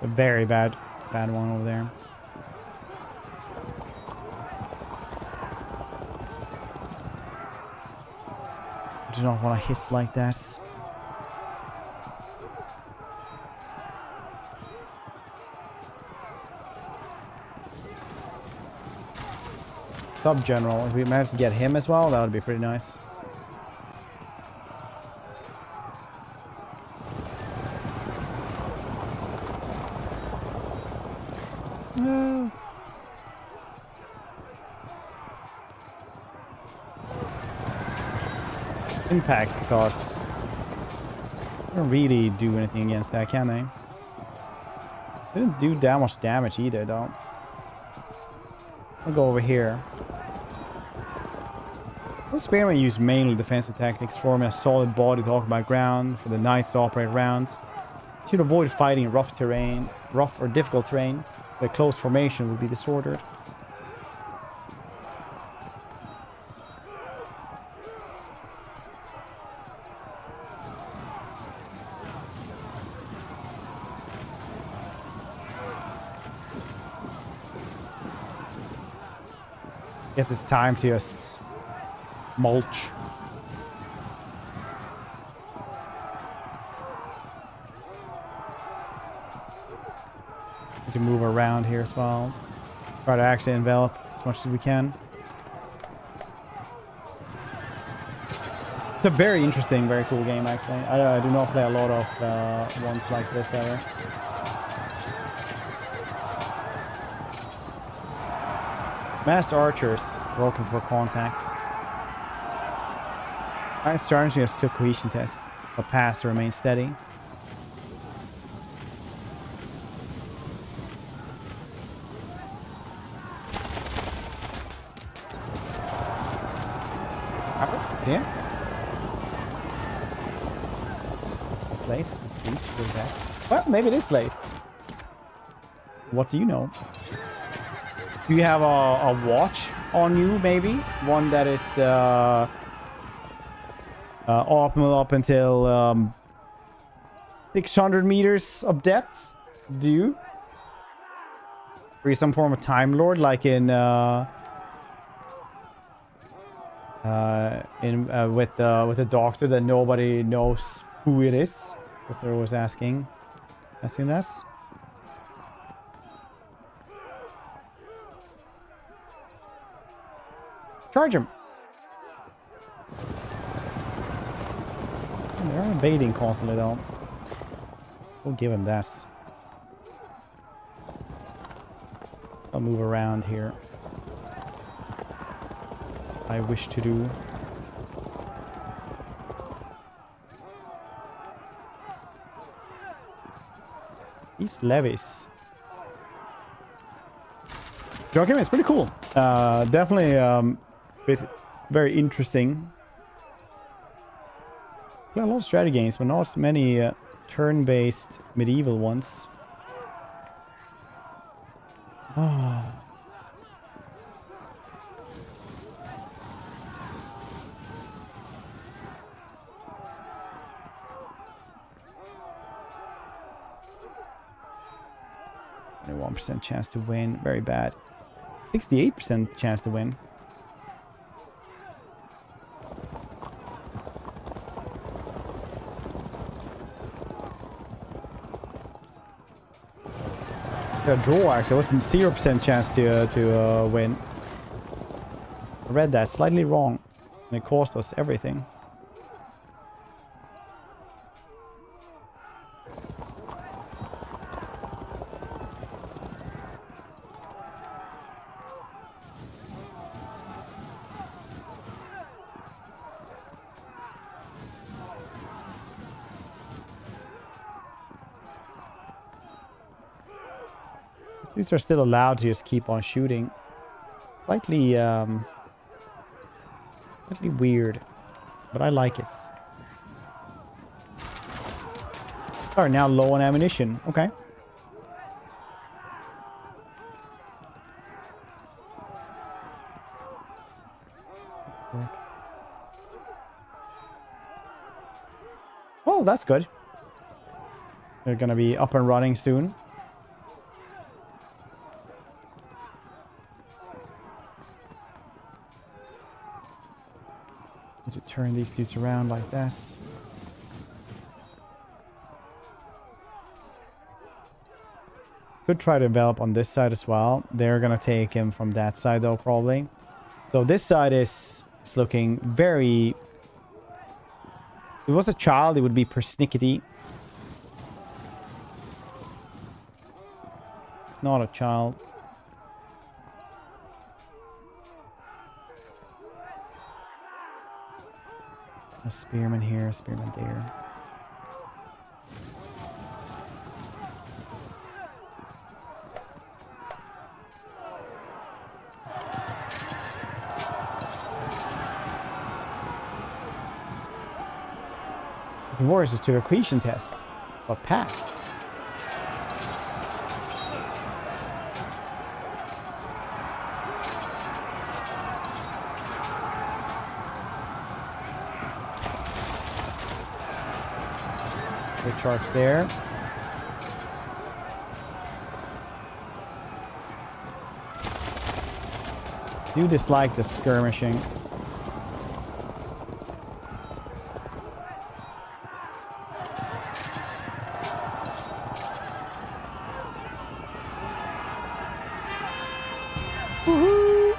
A very bad one over there. I do not want to hiss like this. Sub General. If we manage to get him as well, that would be pretty nice. Impacts, because they don't really do anything against that, can they? They didn't do that much damage either, though. I'll go over here. The spearmen use mainly defensive tactics, forming a solid body to occupy ground for the knights to operate rounds. You should avoid fighting in rough terrain, rough or difficult terrain, where close formation will be disordered. Guess it's time to just mulch. We can move around here as well. Try to actually envelop as much as we can. It's a very interesting, very cool game, actually. I do not play a lot of ones like this ever. Masked archers broken for contacts. Knights challenging us to a cohesion test, but passed to remain steady. See it? It's lace. It's loose. What's that? Well, maybe it is lace. What do you know? Do you have a watch on you, maybe? One that is optimal up until 600 meters of depth? Do you? Are you some form of Time Lord, like in with the doctor that nobody knows who it is? Because they're always asking this. Charge him. They're evading constantly, though. We'll give him this. I'll move around here, as I wish to do. These levies. Joachim is pretty cool. Definitely very interesting. Play a lot of strategy games, but not many turn-based medieval ones. Oh. A 1% chance to win. Very bad. 68% chance to win. A draw, actually. It was a 0% chance to win. I read that slightly wrong, and it cost us everything. These are still allowed to just keep on shooting. Slightly weird. but I like it. Are now low on ammunition. Okay. Oh, that's good. They're gonna be up and running soon. Need to turn these dudes around like this. Could try to develop on this side as well. They're gonna take him from that side though, probably. So this side is looking very... If it was a child, it would be persnickety. It's not a child. A spearman here, a spearman there. The warriors just took a cohesion test, but passed. Good charge there. Do dislike the skirmishing. Woohoo!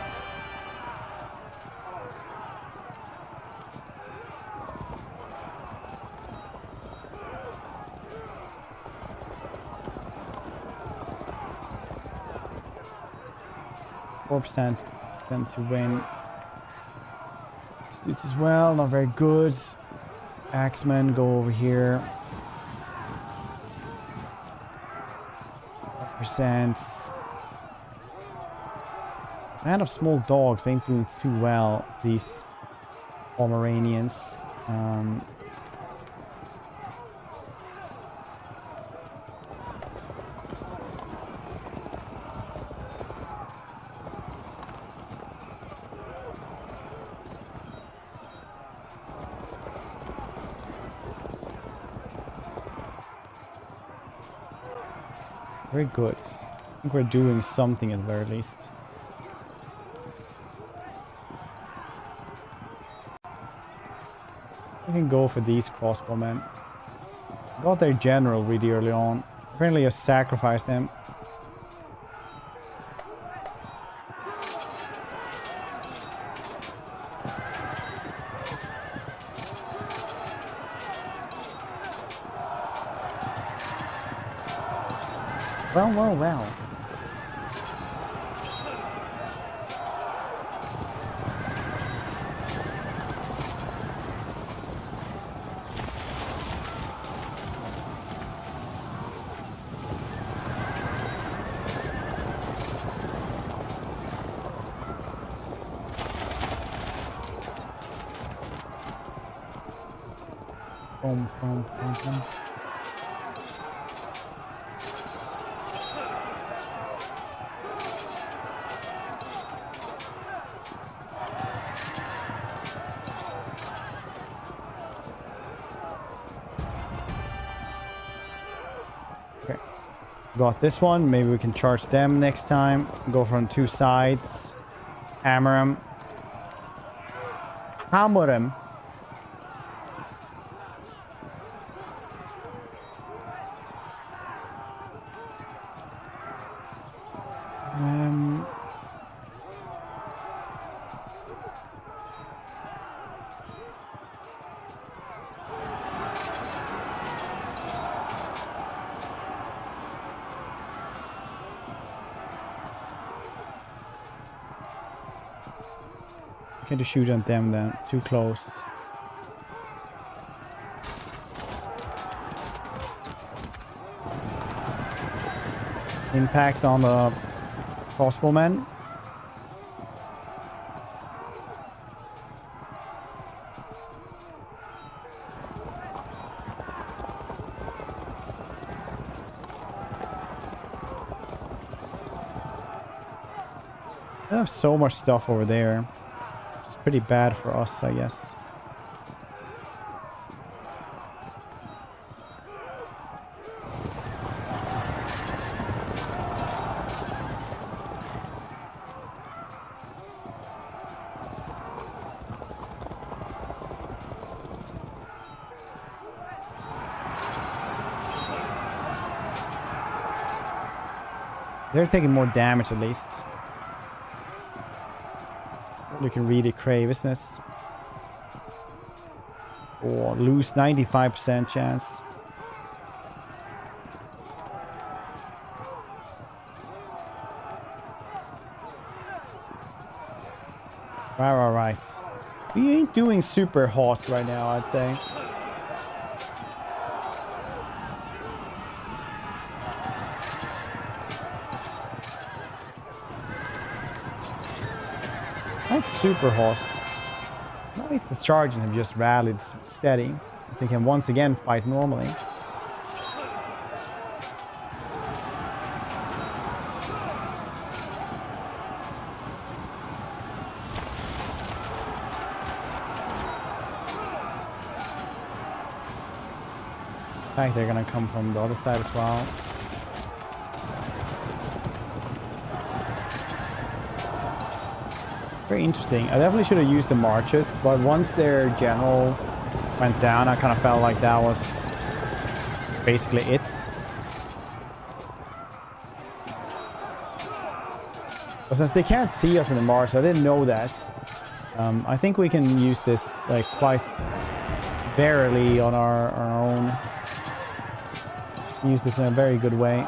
%, to win. Dudes as well, not very good. Axemen go over here. %. Man of small dogs ain't doing too well, these Pomeranians. Very good. I think we're doing something at the very least. We can go for these crossbowmen. Got their general really early on. Apparently I sacrificed him. Well. Boom. Got this one. Maybe we can charge them next time. Go from two sides. Hammer them. Hammer them. Can't just shoot at them then. Too close. Impacts on the crossbowmen. They have so much stuff over there. Which is pretty bad for us, I guess. They're taking more damage at least. You can really crave, isn't this? Or lose 95% chance. Right. We ain't doing super hot right now, I'd say. Not super hot. At least the Trojans have just rallied steady. As they can once again fight normally. I think they're gonna come from the other side as well. Very interesting. I definitely should have used the marches, but once their general went down, I kind of felt like that was basically it. But since they can't see us in the march, I didn't know that. I think we can use this like quite barely on our own. Use this in a very good way.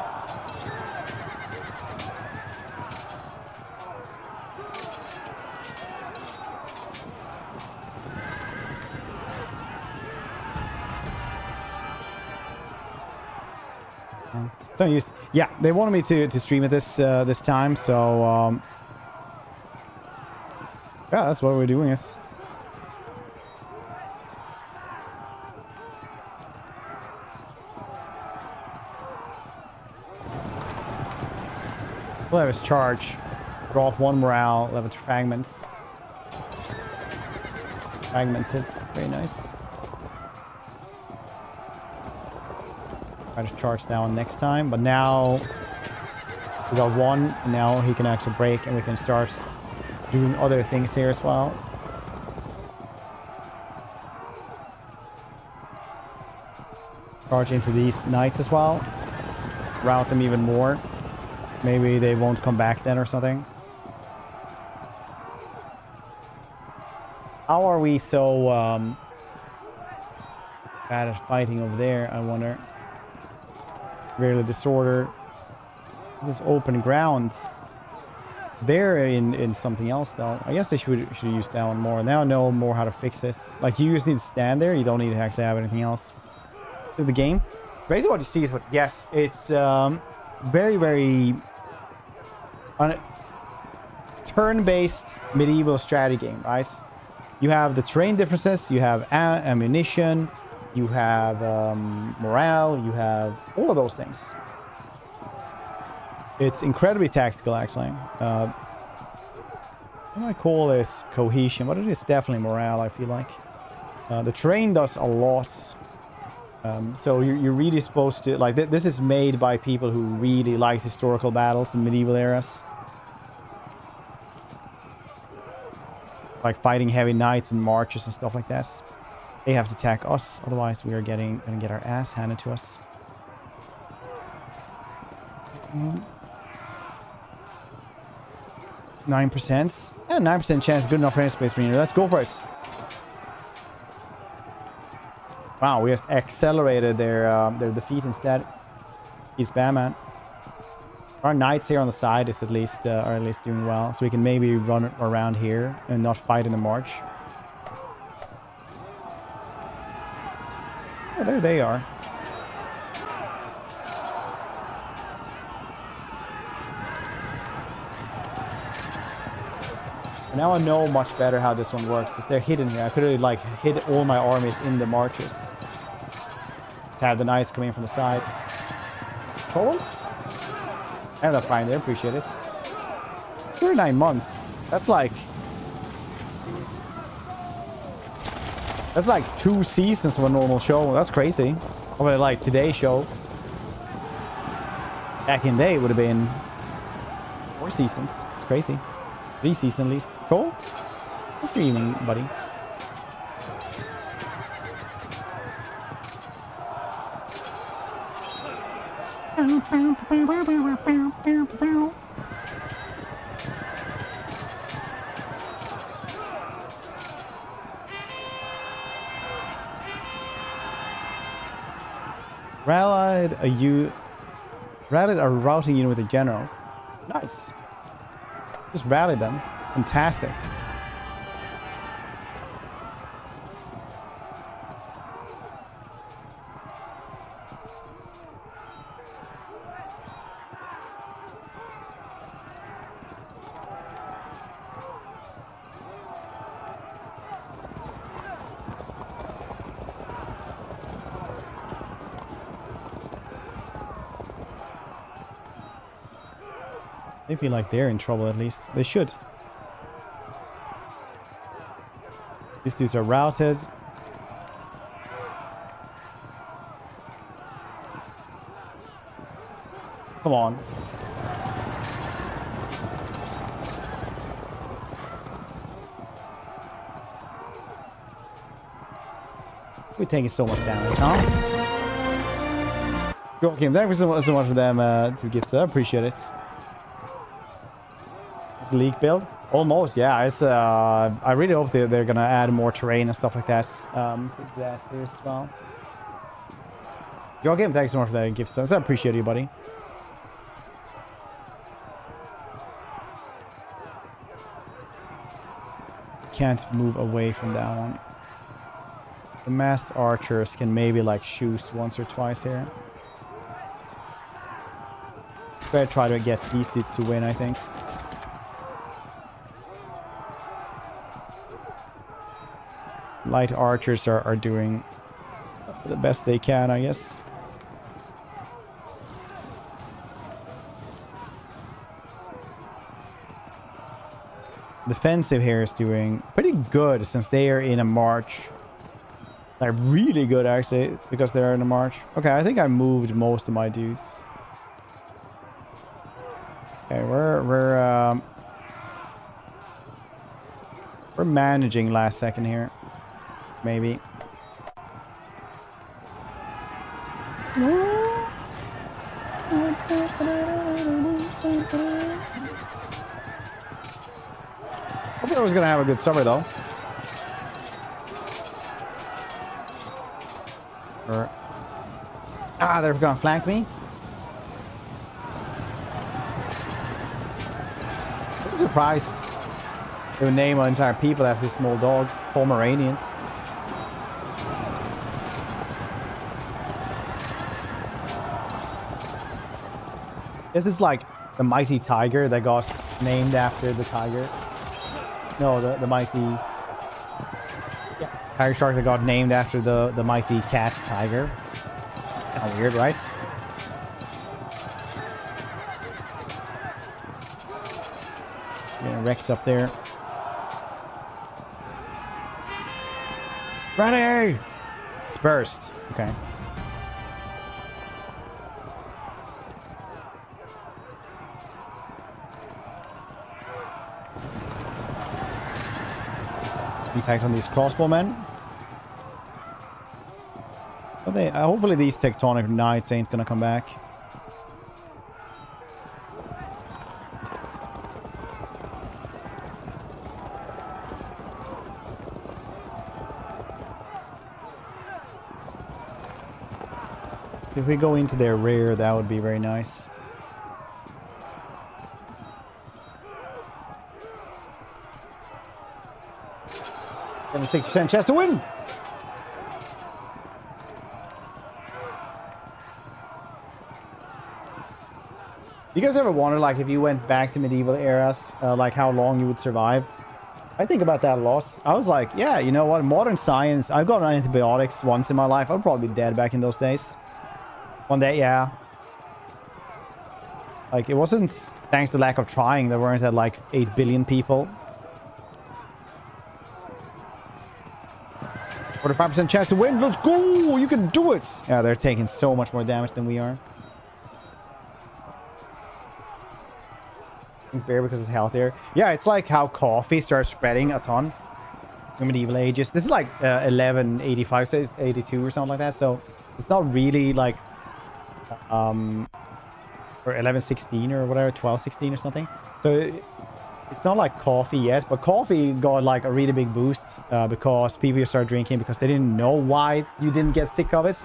So yeah, they wanted me to stream it this time, so yeah, that's what we're doing. Is we'll have his charge. Draw off 1 morale, level to fragments. Fragmented, very nice. Try to charge that one next time, but now we got 1. Now he can actually break, and we can start doing other things here as well. Charge into these knights as well. Route them even more. Maybe they won't come back then or something. How are we so bad at fighting over there, I wonder? It's really disorder. This is open grounds. They're in something else though. I guess I should use that one more. Now I know more how to fix this. Like, you just need to stand there. You don't need to actually have anything else. To the game. Basically what you see is what, yes, it's very, very turn-based medieval strategy game, right? You have the terrain differences, you have ammunition, you have morale, you have all of those things. It's incredibly tactical, actually. What do I call this? Cohesion, but it is definitely morale, I feel like. The terrain does a lot. So you're really supposed to, like, this is made by people who really like historical battles in medieval eras. Like fighting heavy knights and marches and stuff like this. They have to attack us, otherwise we are gonna get our ass handed to us. 9%. Yeah, 9% chance, good enough for any space marine. Let's go for it. Wow, we just accelerated their defeat instead. He's bad, man. Our knights here on the side is are at least doing well, so we can maybe run around here and not fight in the march. Yeah, there they are. Now I know much better how this one works, because they're hidden here. I could have like hid all my armies in the marches. Let's have the knights coming in from the side. Cool. And that's fine, they appreciate it. Let's 39 months. That's like 2 seasons of a normal show. That's crazy. Or like today's show. Back in the day, it would have been 4 seasons. It's crazy. 3 seasons at least. Cool. What's streaming, buddy? Rallied a routing unit with a general. Nice. Just rallied them. Fantastic. They feel like they're in trouble at least. They should. These dudes are routed. Come on. We're taking so much damage, huh? Joachim, thank you so much for them to gifts. I appreciate it. It's a league build. Almost, yeah. It's I really hope they're gonna add more terrain and stuff like that to that series as well. Joachim, thanks so much for that gift. So I appreciate you, buddy. Can't move away from that one. The masked archers can maybe like shoot once or twice here. Better try to get these dudes to win, I think. Light archers are doing the best they can, I guess. Defensive here is doing pretty good since they are in a march. Like really good actually, because they're in a march. Okay, I think I moved most of my dudes. Okay, we're managing last second here. Maybe. I thought I was gonna have a good summer though. They're gonna flank me. I'm surprised they would name an entire people after this small dog, Pomeranians. This is like the mighty tiger that got named after the tiger. No, the mighty... Yeah, tiger shark that got named after the mighty cat tiger. Kind of weird, right? Getting wrecked up there. Ready! It's burst. Okay. Impact on these crossbowmen. But they hopefully these Teutonic Knights ain't gonna come back. So if we go into their rear, that would be very nice. 76% chance to win. You guys ever wonder, like, if you went back to medieval eras, like how long you would survive? I think about that a lot. I was like, yeah, you know what? Modern science, I've gotten antibiotics once in my life. I'd probably be dead back in those days. One day, yeah. Like, it wasn't thanks to lack of trying, there weren't at like 8 billion people. 45% chance to win. Let's go! You can do it! Yeah, they're taking so much more damage than we are. I think beer because it's healthier. Yeah, it's like how coffee starts spreading a ton in medieval ages. This is like 1185, so it's 82 or something like that. So it's not really like or 1116 or whatever, 1216 or something. So it's not like coffee yet, but coffee got like a really big boost because people started drinking because they didn't know why you didn't get sick of it.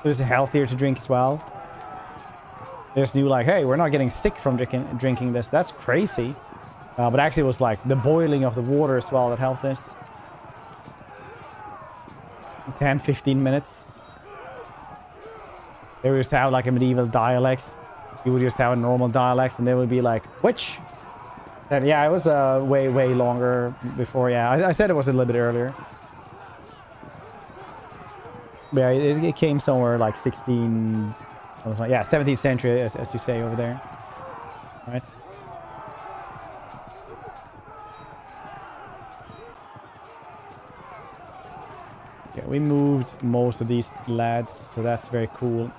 It was healthier to drink as well. They just knew like, hey, we're not getting sick from drinking this. That's crazy. But actually it was like the boiling of the water as well that helped this. 10, 15 minutes. They would just have like a medieval dialects. You would just have a normal dialect and they would be like, which? And yeah, it was way longer before. Yeah, I said it was a little bit earlier. But yeah, it came somewhere like 16... yeah, 17th century, as you say over there. Nice. Yeah, we moved most of these lads, so that's very cool.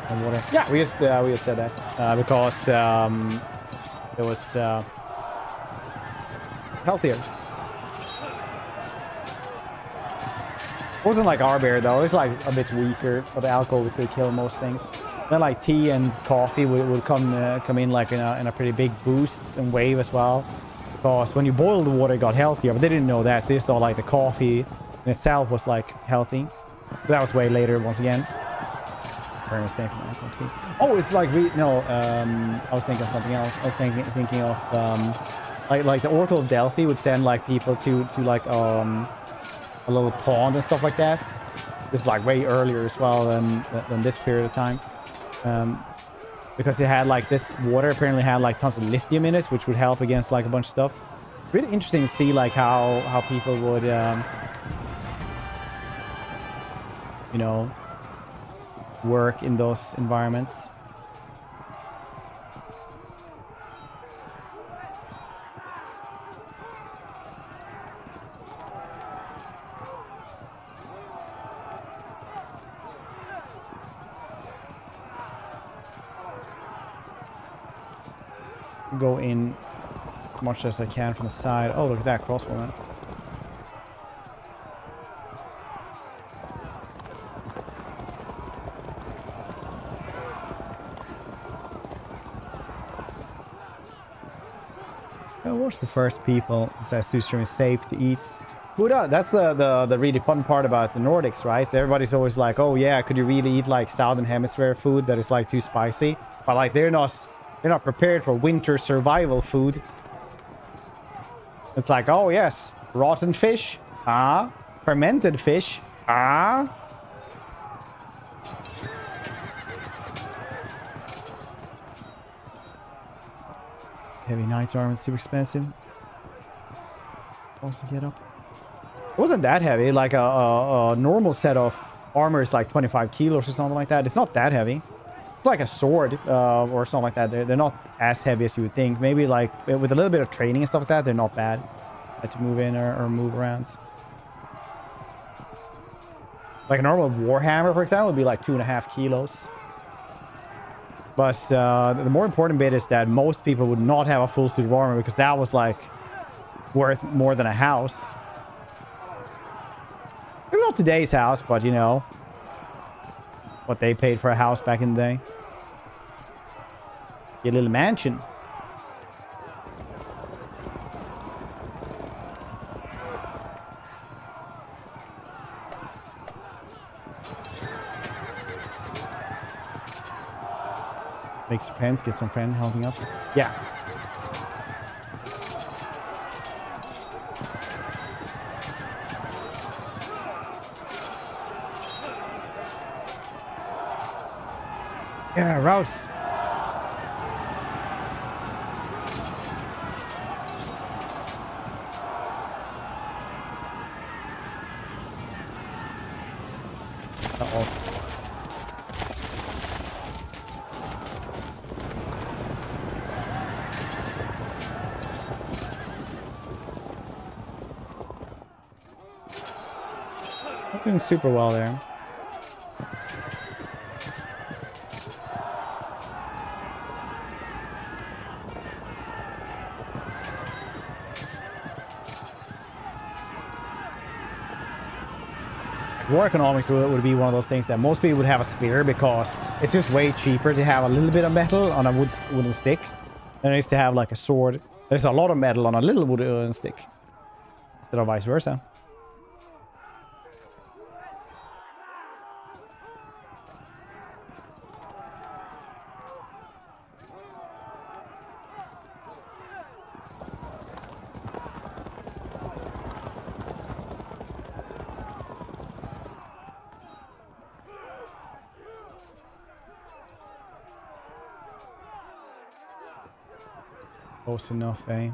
And water. Yeah, we just said that because it was healthier. It wasn't like our beer though. It's like a bit weaker, but the alcohol would still kill most things. Then like tea and coffee would come in like in a pretty big boost and wave as well. Because when you boil the water, it got healthier, but they didn't know that. So they just thought like the coffee in itself was like healthy. But that was way later once again. Oh, it's like I was thinking of something else. I was thinking of like the Oracle of Delphi would send like people to like a little pond and stuff like that. This is like way earlier as well than this period of time. Because it had like this water apparently had like tons of lithium in it, which would help against like a bunch of stuff. Really interesting to see like how people would you know, work in those environments. Go in as much as I can from the side. Oh, look at that crossbow, man. What's the first people? It says Sustrum is safe to eat. Buddha, that's the really fun part about the Nordics, right? So everybody's always like, oh yeah, could you really eat like Southern Hemisphere food that is like too spicy? But like they're not prepared for winter survival food. It's like, oh yes, rotten fish, fermented fish, Heavy knight's armor, super expensive. Also get up. It wasn't that heavy. Like a normal set of armor is like 25 kilos or something like that. It's not that heavy. It's like a sword or something like that. They're not as heavy as you would think. Maybe like with a little bit of training and stuff like that, they're not bad to move in or move around. Like a normal warhammer, for example, would be like 2.5 kilos. But the more important bit is that most people would not have a full suit of armor because that was like worth more than a house. Maybe not today's house, but you know what they paid for a house back in the day. Your little mansion. Make some friends, get some friends helping up. Yeah. Yeah, Rouse. Uh-oh. Doing super well there. War economics would be one of those things that most people would have a spear because it's just way cheaper to have a little bit of metal on a wooden stick than it is to have like a sword. There's a lot of metal on a little wooden stick instead of vice versa. Close enough, eh?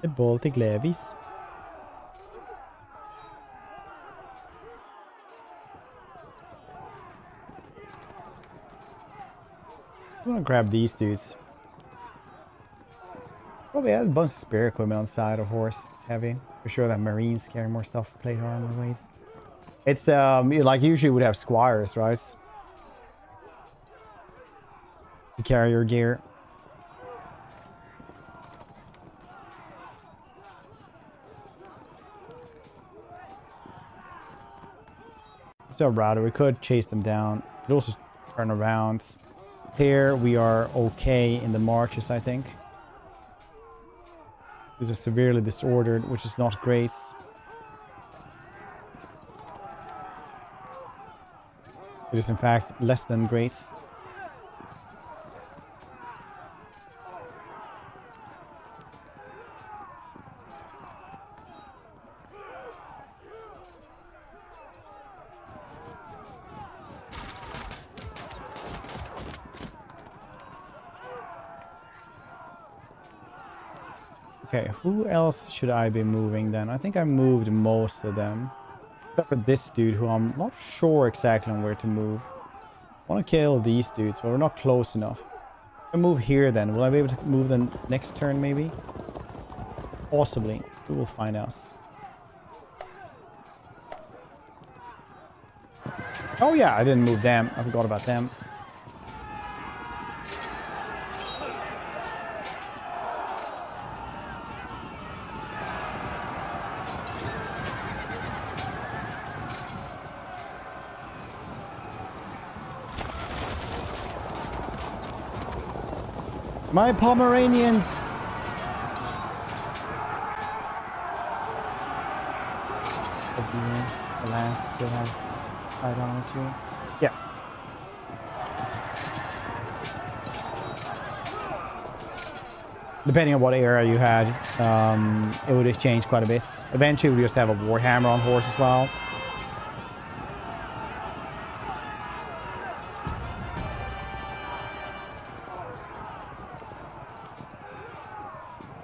The Baltic levies. I'm gonna grab these dudes. Probably had a bunch of spear equipment on the side of horse. It's heavy. For sure that marines carry more stuff, plate armor ways. It's like usually would have squires, right? To carry your gear. So rather we could chase them down. Could also turn around. Here we are okay in the marches, I think. These are severely disordered, which is not great. It is in fact less than great. Okay, who else should I be moving then? I think I moved most of them. Except for this dude who I'm not sure exactly on where to move. I want to kill these dudes, but we're not close enough. If I move here then, will I be able to move them next turn maybe? Possibly. We will find out. Oh yeah, I didn't move them. I forgot about them. My Pomeranians! The last still have fight on it too. Yeah. Depending on what era you had, it would have changed quite a bit. Eventually we just have a warhammer on horse as well.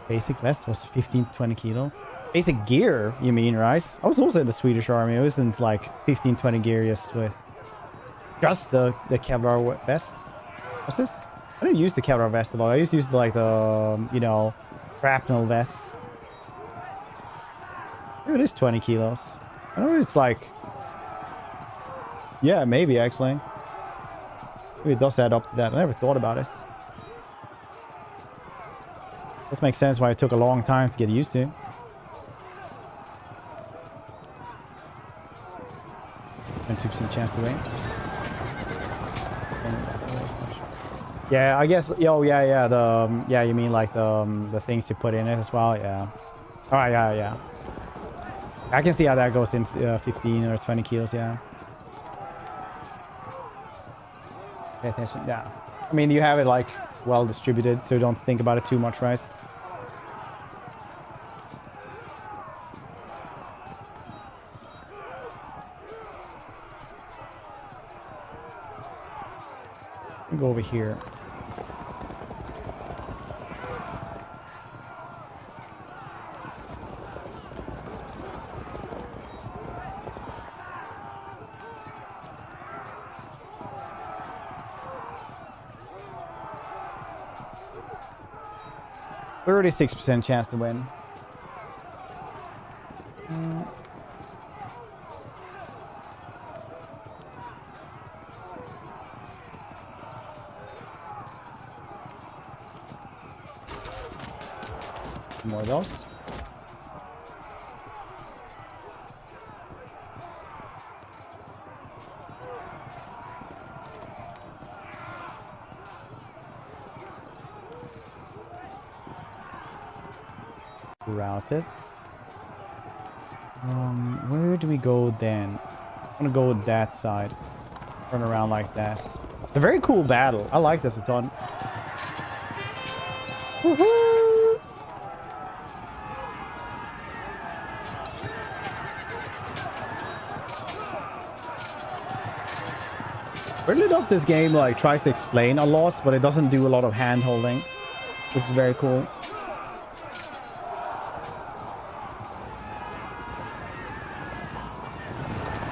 Basic vest was 15-20 kilo. Basic gear, you mean, right? I was also in the Swedish army. I was in like 15-20 gear just with just the Kevlar vest. What's this? I didn't use the Kevlar vest at all. I used to use like the, you know, shrapnel vest. Maybe it is 20 kilos. I know it's like... Yeah, maybe actually. Maybe it does add up to that. I never thought about it. This makes sense why it took a long time to get used to. And 2% chance to win. Yeah, I guess. Oh, yeah. Yeah, you mean like the things you put in it as well. Yeah. All right. Yeah. I can see how that goes into 15 or 20 kilos. Yeah. Pay attention. Yeah. I mean, you have it like well distributed, so you don't think about it too much, right? Go over here. 36% chance to win. More of those. Route it. Where do we go then? I'm gonna go with that side. Turn around like this. It's a very cool battle. I like this a ton. Woohoo! Really love this game. Like tries to explain a lot, but it doesn't do a lot of hand holding, which is very cool.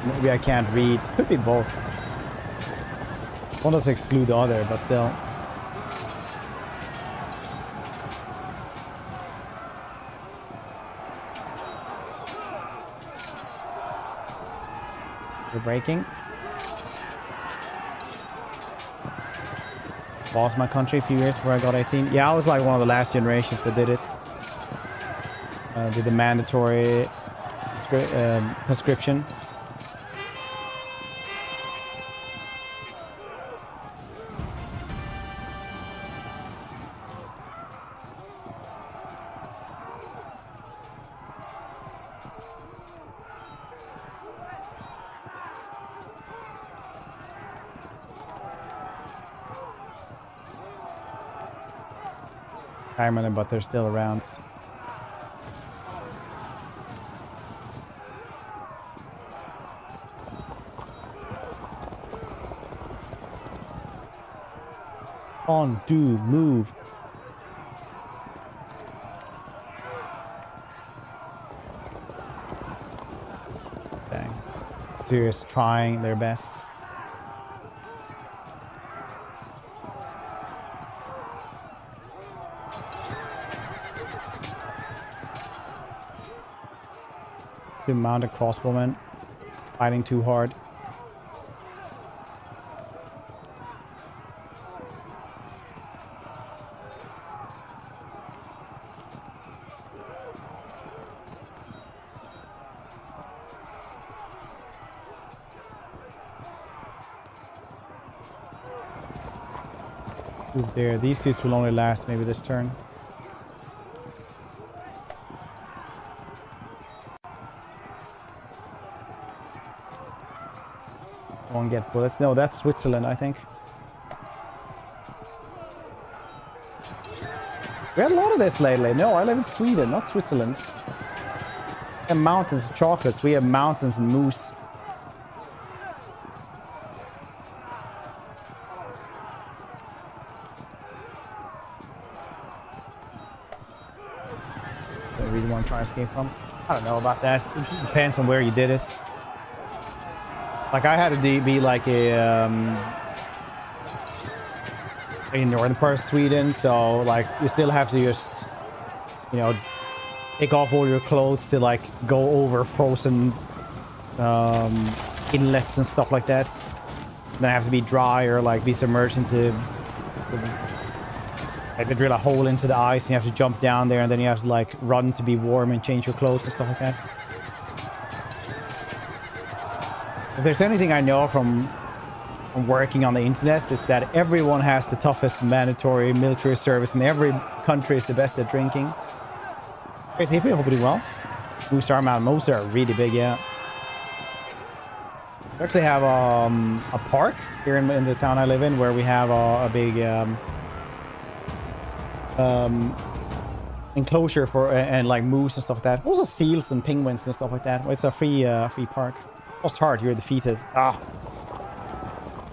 Maybe I can't read. Could be both. One doesn't exclude the other, but still. We're breaking. Lost my country a few years before I got 18. Yeah, I was like one of the last generations that did this. Did the mandatory conscription. But they're still around. On, do, move. Dang. Serious, trying their best. Mounted crossbowmen fighting too hard. Move there. These suits will only last maybe this turn. Won't get bullets. No, that's Switzerland, I think. We had a lot of this lately. No, I live in Sweden, not Switzerland. We have mountains and chocolates. We have mountains and moose. I really want to try to escape from. I don't know about that. It depends on where you did this. Like I had to be like a northern part of Sweden, so like you still have to just, you know, take off all your clothes to like go over frozen inlets and stuff like this. Then I have to be dry or like be submerged into, like they drill a hole into the ice and you have to jump down there and then you have to like run to be warm and change your clothes and stuff like this. If there's anything I know from working on the internet, it's that everyone has the toughest mandatory military service and every country is the best at drinking. Crazy hippie, hope you do well. Moose are mountain. Moose are really big, yeah. We actually have a park here in the town I live in where we have a big enclosure for and like moose and stuff like that. Also seals and penguins and stuff like that. It's a free park. Lost heart, you're defeated. Ah.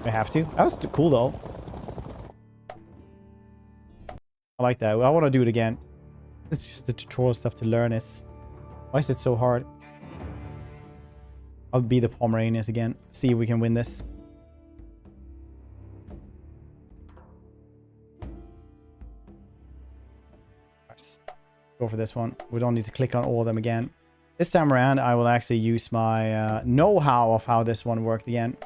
I have to. That was cool though. I like that. I want to do it again. It's just the tutorial stuff to learn it. Why is it so hard? I'll be the Pomeranians again. See if we can win this. Nice. Go for this one. We don't need to click on all of them again. This time around, I will actually use my know-how of how this one worked again.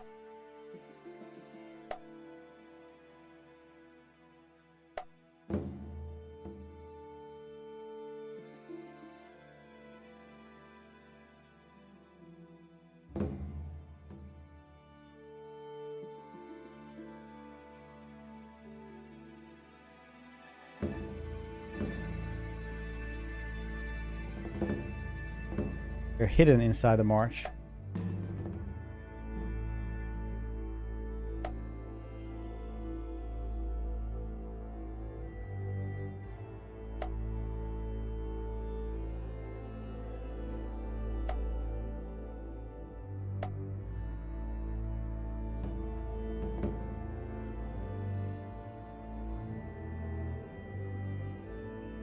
They're hidden inside the march.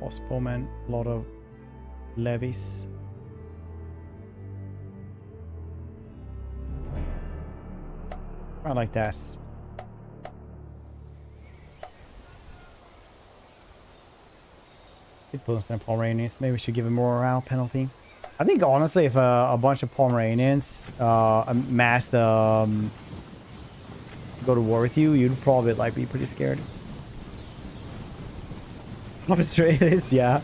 Crossbowmen, a lot of levies. I like this. It pulls them Pomeranians. Maybe we should give a morale penalty. I think honestly, if a bunch of Pomeranians amassed go to war with you, you'd probably like be pretty scared. It is, yeah.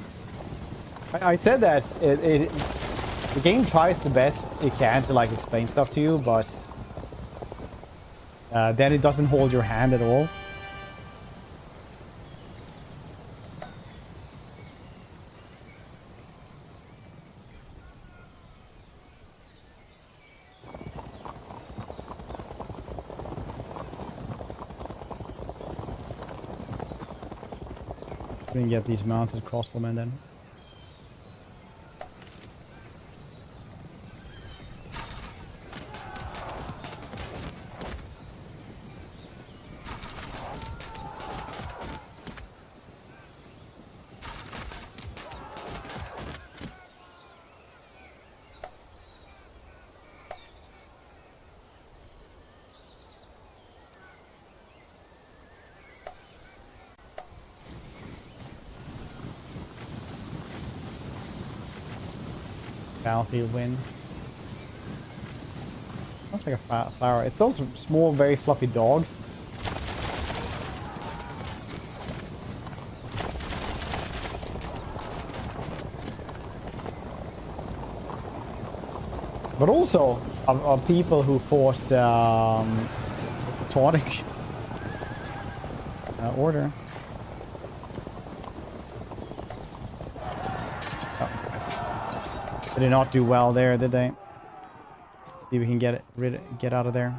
I said that the game tries the best it can to like explain stuff to you, but then it doesn't hold your hand at all. We can get these mounted crossbowmen then. Battlefield win. Sounds like a flower. It's those small, very fluffy dogs. But also of people who forced Teutonic order. They did not do well there, did they? See if we can get out of there.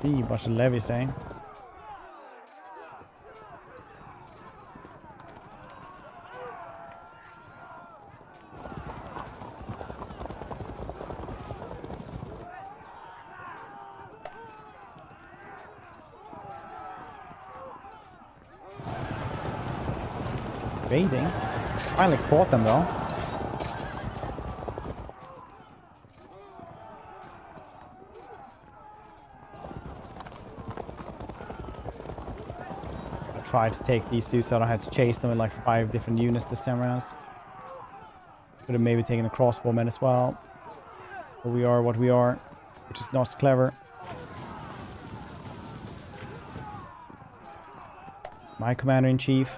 See, bunch of levies, eh? Baiting. Finally caught them though. I tried to take these two so I don't have to chase them with like 5 different units this time around. Could have maybe taken the crossbowmen as well. But we are what we are, which is not clever. My commander-in-chief.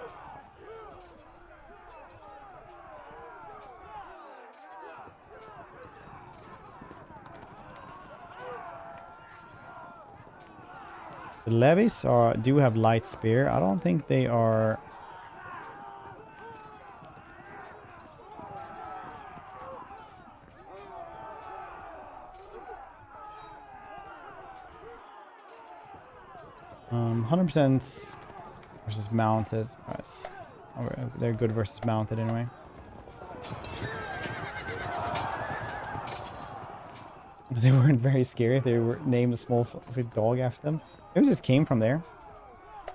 The levies do have light spear. I don't think they are. Um, 100% versus mounted. Right. They're good versus mounted anyway. They weren't very scary if they were named a small dog after them. Maybe it just came from there.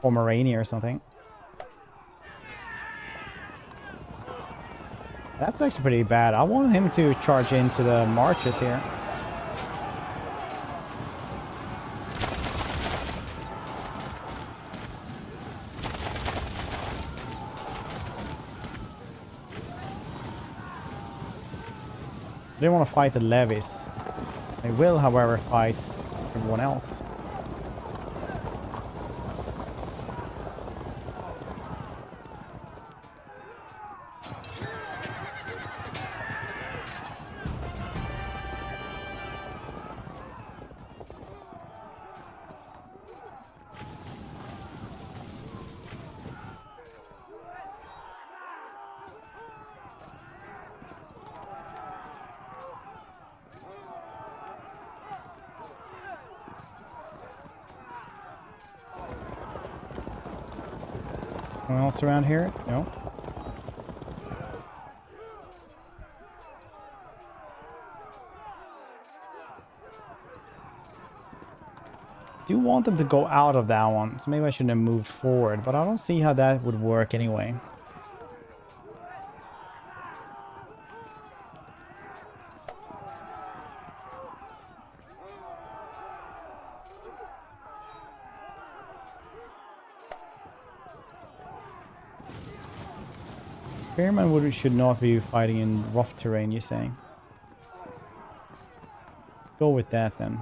Or Morania or something. That's actually pretty bad. I want him to charge into the marches here. They don't want to fight the levies. They will, however, fight everyone else. Anyone else around here? No. Do want them to go out of that one, so maybe I shouldn't have moved forward, but I don't see how that would work anyway. Spearmen should not be fighting in rough terrain, you're saying? Let's go with that then.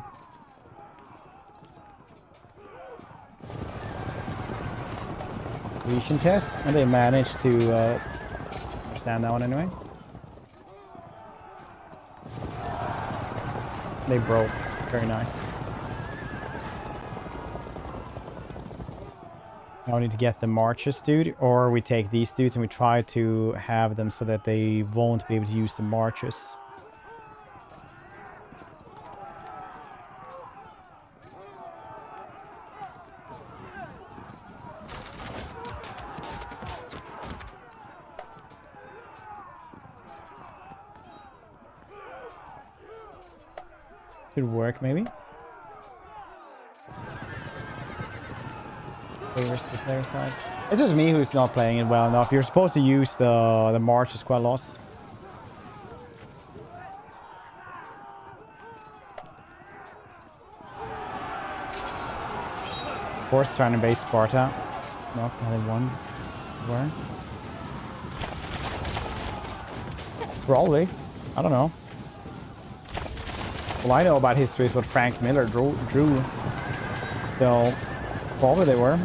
Legion test, and they managed to understand that one anyway. They broke. Very nice. Now we need to get the marches, dude, or we take these dudes and we try to have them so that they won't be able to use the marches. Could work, maybe. Favors the player side. It's just me who's not playing it well enough. You're supposed to use the marches quite a lot. Of course, trying to base Sparta. Not only one. Where? Probably. I don't know. All I know about history is what Frank Miller drew. So, probably they were.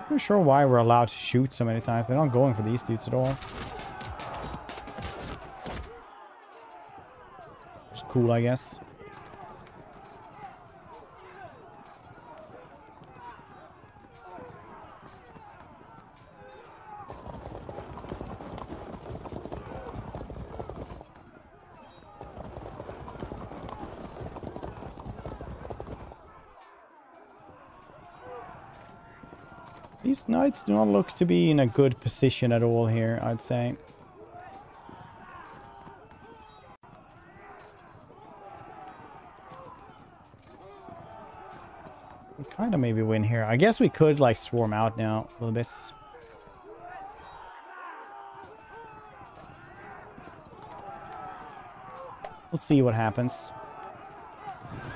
I'm not sure why we're allowed to shoot so many times. They're not going for these dudes at all. It's cool, I guess. These knights do not look to be in a good position at all here, I'd say. We kind of maybe win here. I guess we could like swarm out now a little bit. We'll see what happens.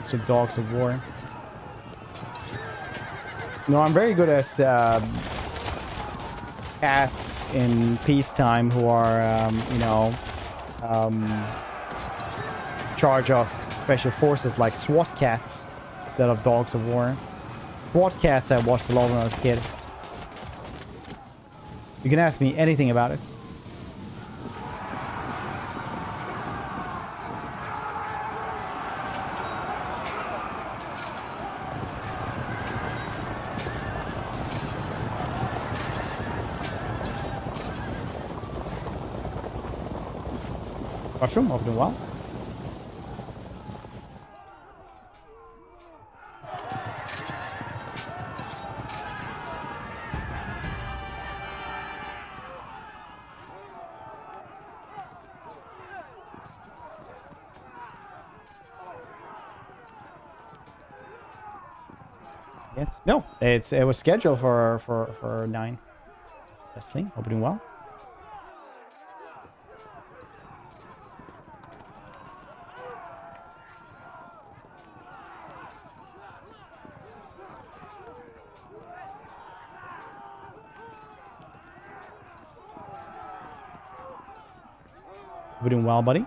It's with Dogs of War. No, I'm very good as cats in peacetime who are, you know, charge of special forces like SWAT cats instead of dogs of war. SWAT cats I watched a lot when I was a kid. You can ask me anything about it. Mushroom, hope doing well. Yes. No, it was scheduled for 9. Leslie, hope doing well. We're doing well, buddy.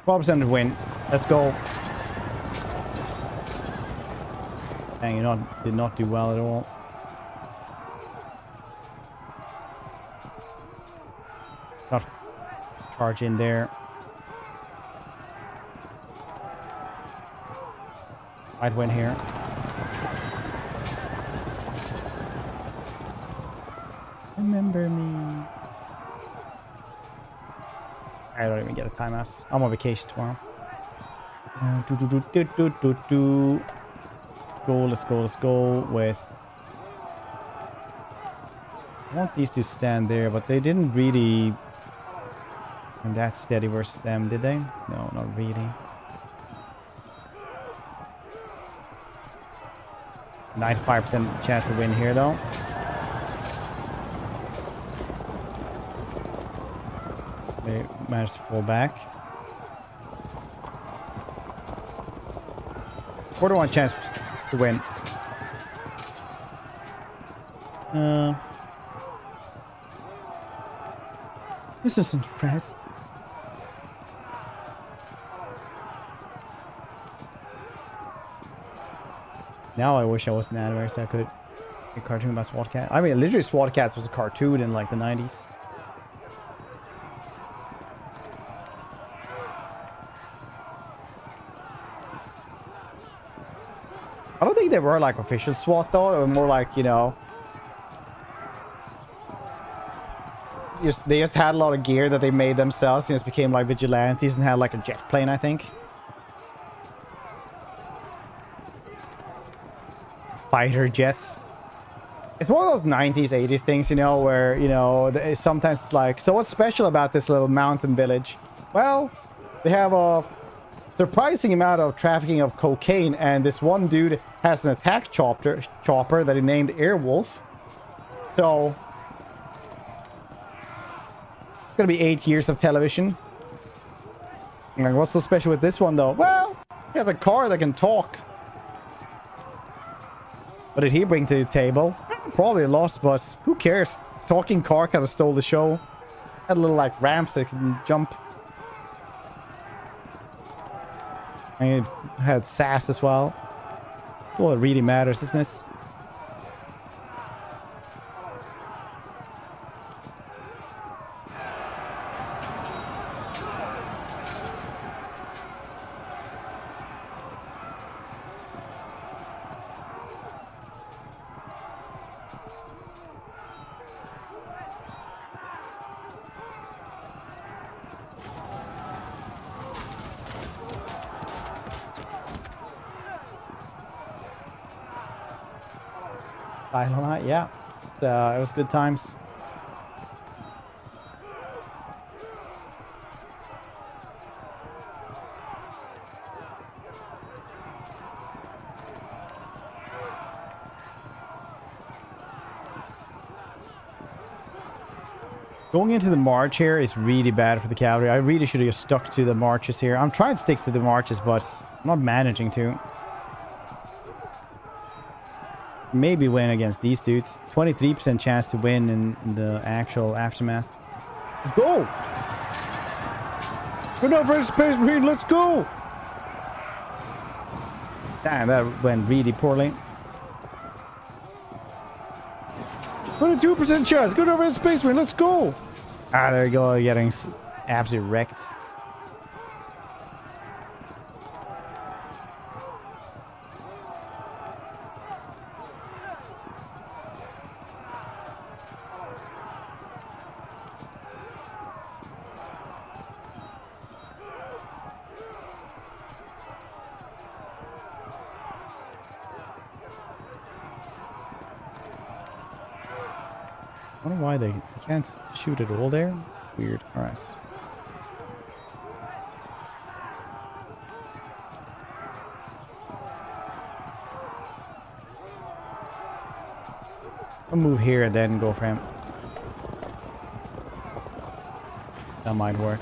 %, to win. Let's go. Dang, you did not do well at all. Not charge in there. Might win here. Remember me. I don't even get a timeout. I'm on vacation tomorrow. Let's go with... I want these to stand there, but they didn't really... And that steady versus them, did they? No, not really. 95% chance to win here, though. They managed to fall back. 41 chance to win. This isn't Fred. Now I wish I was an anime so I could a cartoon about SWAT Cat. I mean, literally SWAT Cats was a cartoon in like the 90s. I don't think they were like official SWAT though. They were more like, you know, they just had a lot of gear that they made themselves and just became like vigilantes and had like a jet plane, I think. Fighter jets. It's one of those 90s, 80s things, you know, where, you know, sometimes it's like, so what's special about this little mountain village? Well, they have a surprising amount of trafficking of cocaine, and this one dude has an attack chopper that he named Airwolf. So it's gonna be 8 years of television. Like, what's so special with this one though? Well, he has a car that can talk. What did he bring to the table? Probably a lost bus. Who cares? Talking car kind of stole the show. Had a little like ramps that can jump. And it had sass as well. That's all that really matters, isn't it? Yeah, it was good times. Going into the march here is really bad for the cavalry. I really should have just stuck to the marches here. I'm trying to stick to the marches, but I'm not managing to. Maybe win against these dudes. 23% chance to win in the actual aftermath. Let's go! Good enough for Space Marine, let's go! Damn, that went really poorly. 22% chance. Good over Space Marine. Let's go. Ah, there you go. Getting absolutely wrecked. I don't know why they can't shoot at all there. Weird. Alright. I'll move here and then go for him. That might work.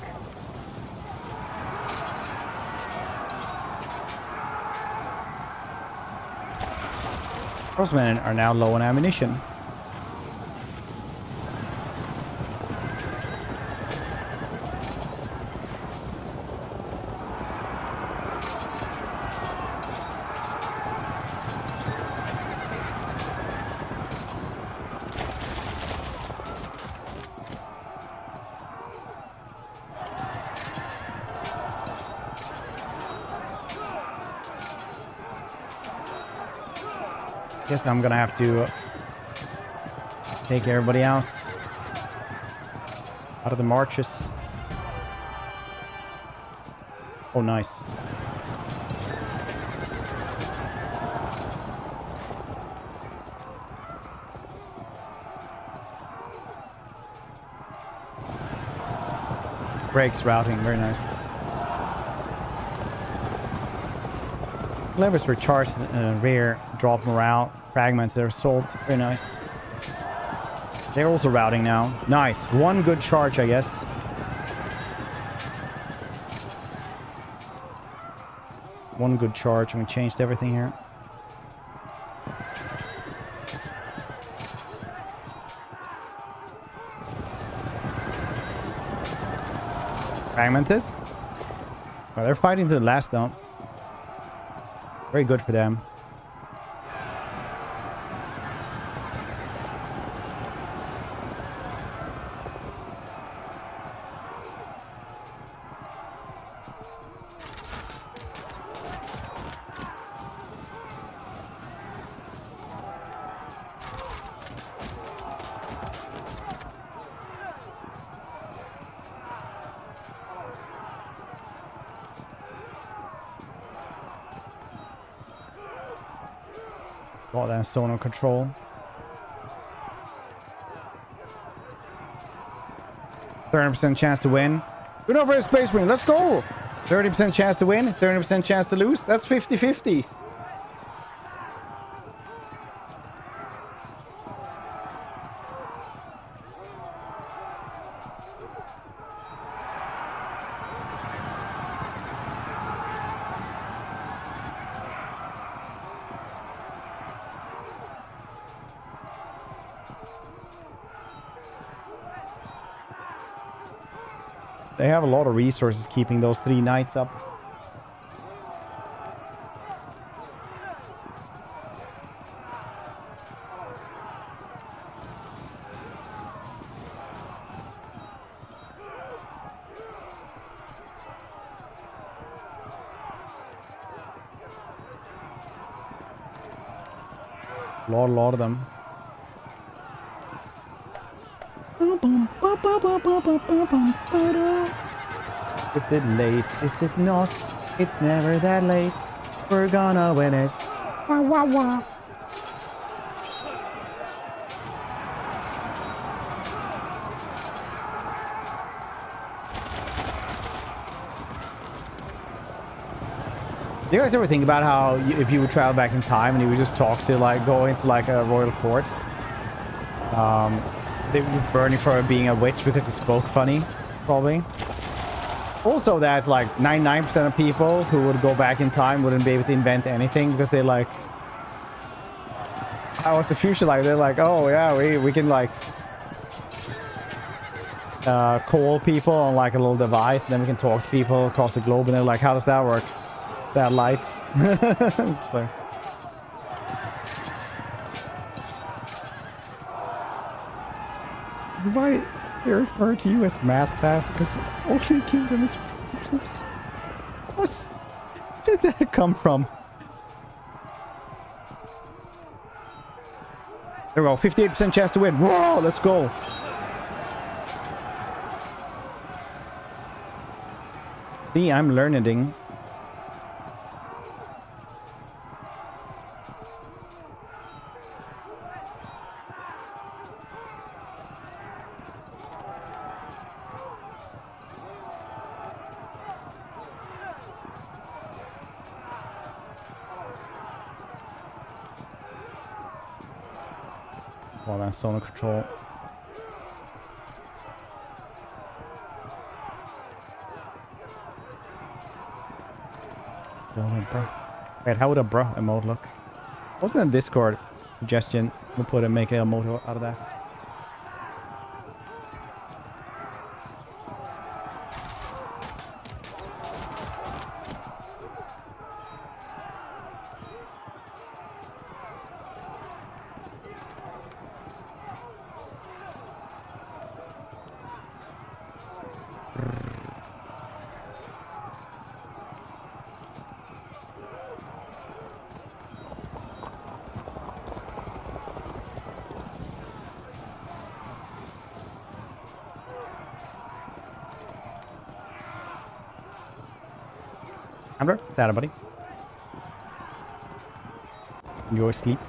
Crossmen are now low on ammunition. Guess I'm gonna have to take everybody else out of the marches. Oh, nice. Breaks routing, very nice. Levers for charge rear, drop morale, fragments their assault, very nice. They're also routing now. Nice, one good charge, I guess. One good charge, and we changed everything here. Fragmented. Well, they're fighting to the last though. Very good for them. Got that zone control. 30% chance to win. Good over a Space Marine. Let's go. 30% chance to win. 30% chance to lose. That's 50-50. They have a lot of resources keeping those 3 knights up. A lot of them. Is it late? Is it not? It's never that late. We're gonna win it. Wah, wah, wah. Do you guys ever think about how if you would travel back in time and you would just talk to like go into like a royal courts? They were burning for being a witch because he spoke funny, probably. Also, that like 99% of people who would go back in time wouldn't be able to invent anything because they're like, how was the future like? They're like, oh yeah, we can like call people on like a little device, and then we can talk to people across the globe. And they're like, how does that work? Satellites. It's like, why they refer to you as math class because only kingdom is problems. Where did that come from? There we go, 58% chance to win. Whoa, let's go. See, I'm learning. Well, that's zone of control. Wait, how would a bro emote look? Wasn't a Discord suggestion to make a emote out of this? Amber, what's that, buddy? Enjoy sleep.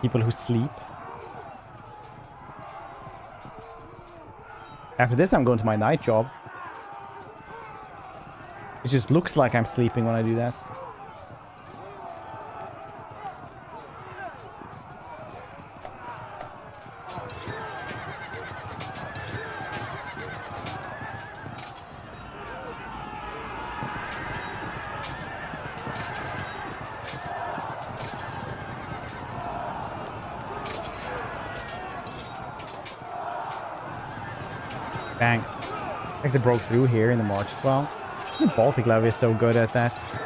People who sleep. After this, I'm going to my night job. It just looks like I'm sleeping when I do this. Bang. Actually broke through here in the march as well. The Baltic levy is so good at this.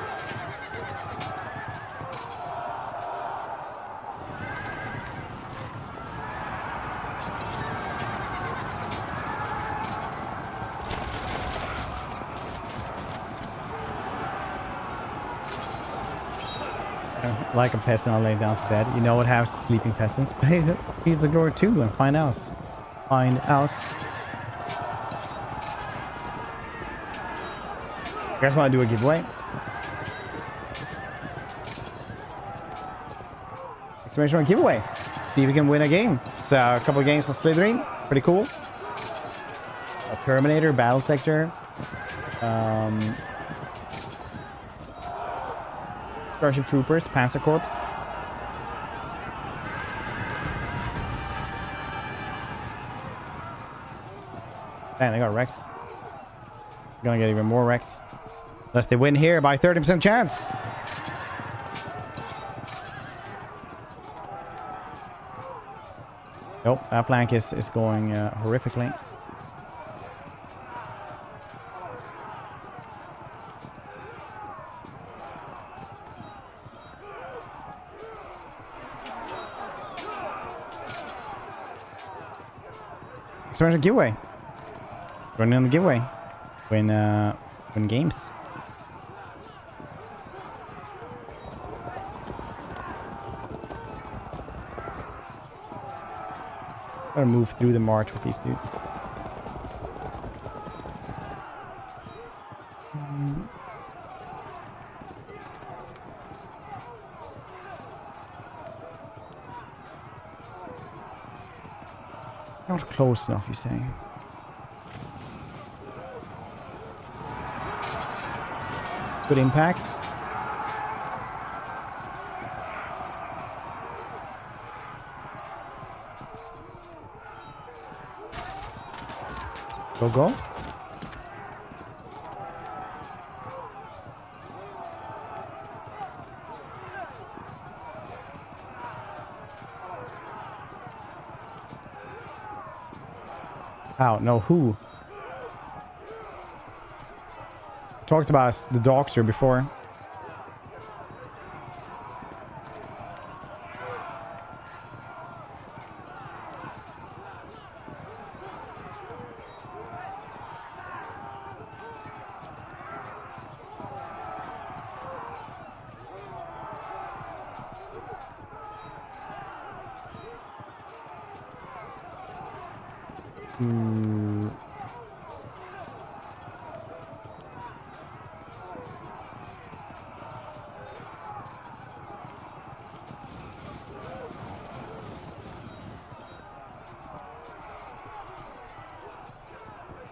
Like a peasant, I'll lay down to bed. You know what happens to sleeping peasants? He's a glory too, and find out. Find out. You guys want to do a giveaway? Exclamation point giveaway. See if we can win a game. It's a couple of games on Slytherin. Pretty cool. A Terminator, Battle Sector. Starship Troopers, Panzer Corps. Man, they got Rex. Gonna get even more Rex. Unless they win here by 30% chance. Nope, that flank is going horrifically. Expansion giveaway. Running on the giveaway. Win games. Gotta move through the march with these dudes. Not close enough, you say? Good impacts. Go, go. Ow, no, who? Talked about the doctor before.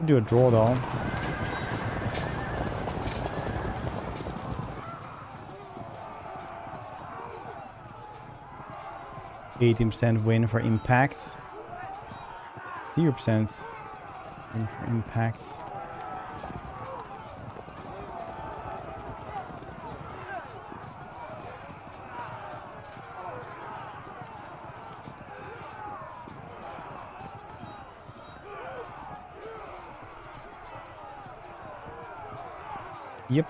Do a draw though. %, win for impacts. 0% win for impacts. Yep.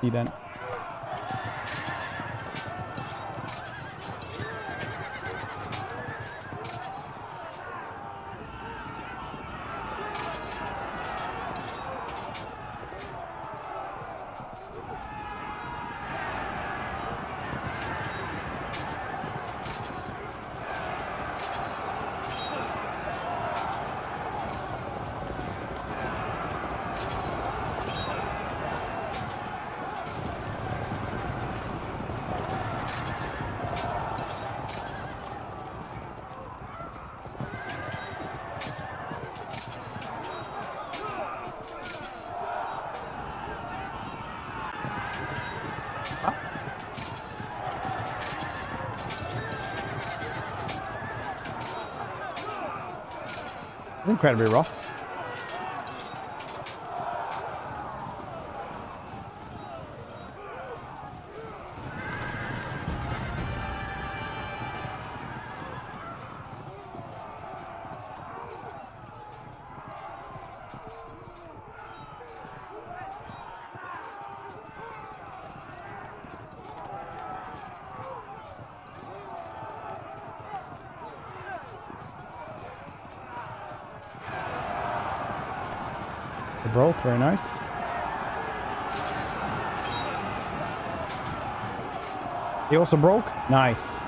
See then. It's incredibly rough. Broke, very nice. He also broke. Nice.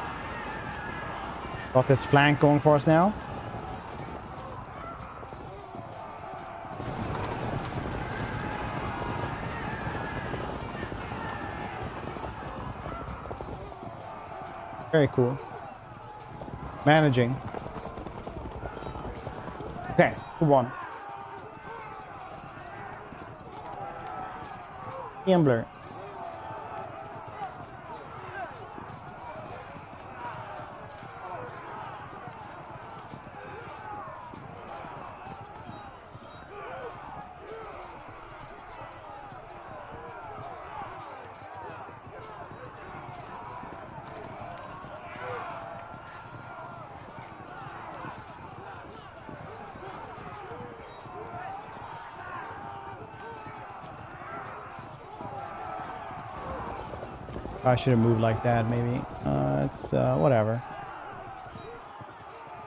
Got this flank going for us now. Very cool. Managing. Okay, good one. Gambler. I should have moved like that, maybe. It's whatever.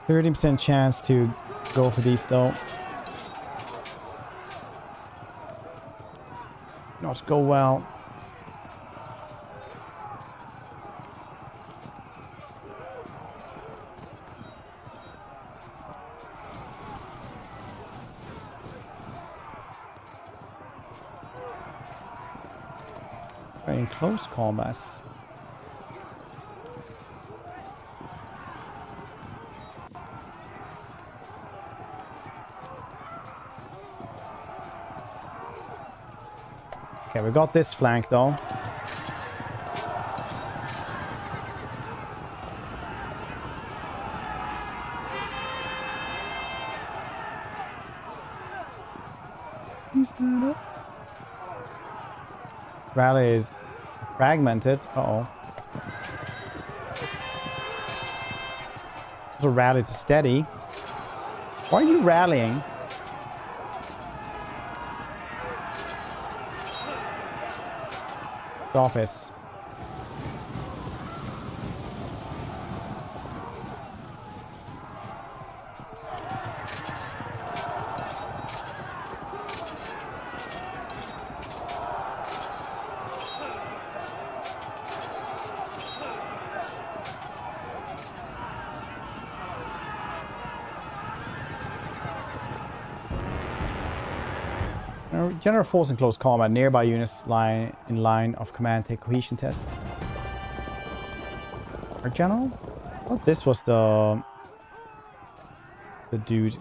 30% chance to go for these, though. Not go well. In close combats. Okay, we got this flank though. Is that up? Rally is fragmented. Uh-oh. There's a rally to steady. Why are you rallying? Office. General force in close combat. Nearby units lie in line of command. Take cohesion test. Our general? Oh, this was the dude.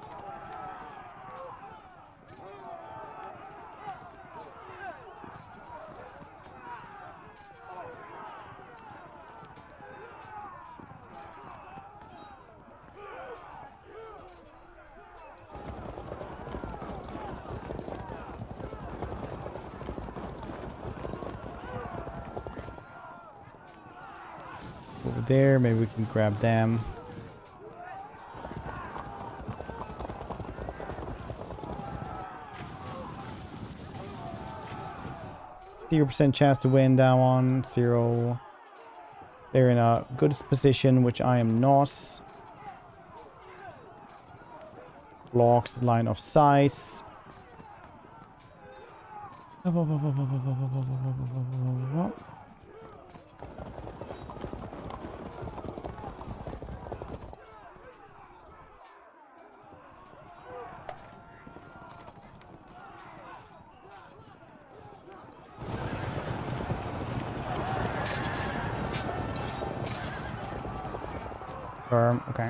Over there, maybe we can grab them. %0 chance to win that one. 0. They're in a good position, which I am not. Blocks line of sight. Okay.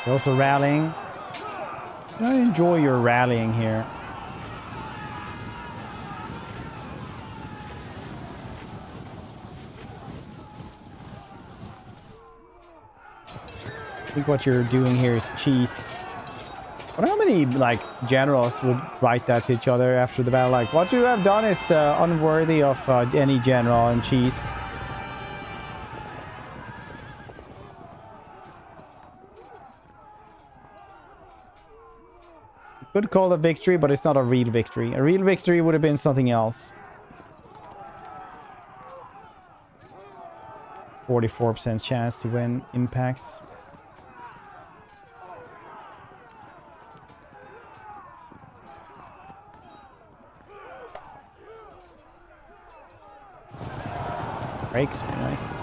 You're also rallying. I enjoy your rallying here. I think what you're doing here is cheese. I wonder how many, like, generals would write that to each other after the battle. Like, what you have done is unworthy of any general and cheese. You could call it a victory, but it's not a real victory. A real victory would have been something else. 44% chance to win impacts. Breaks, very nice.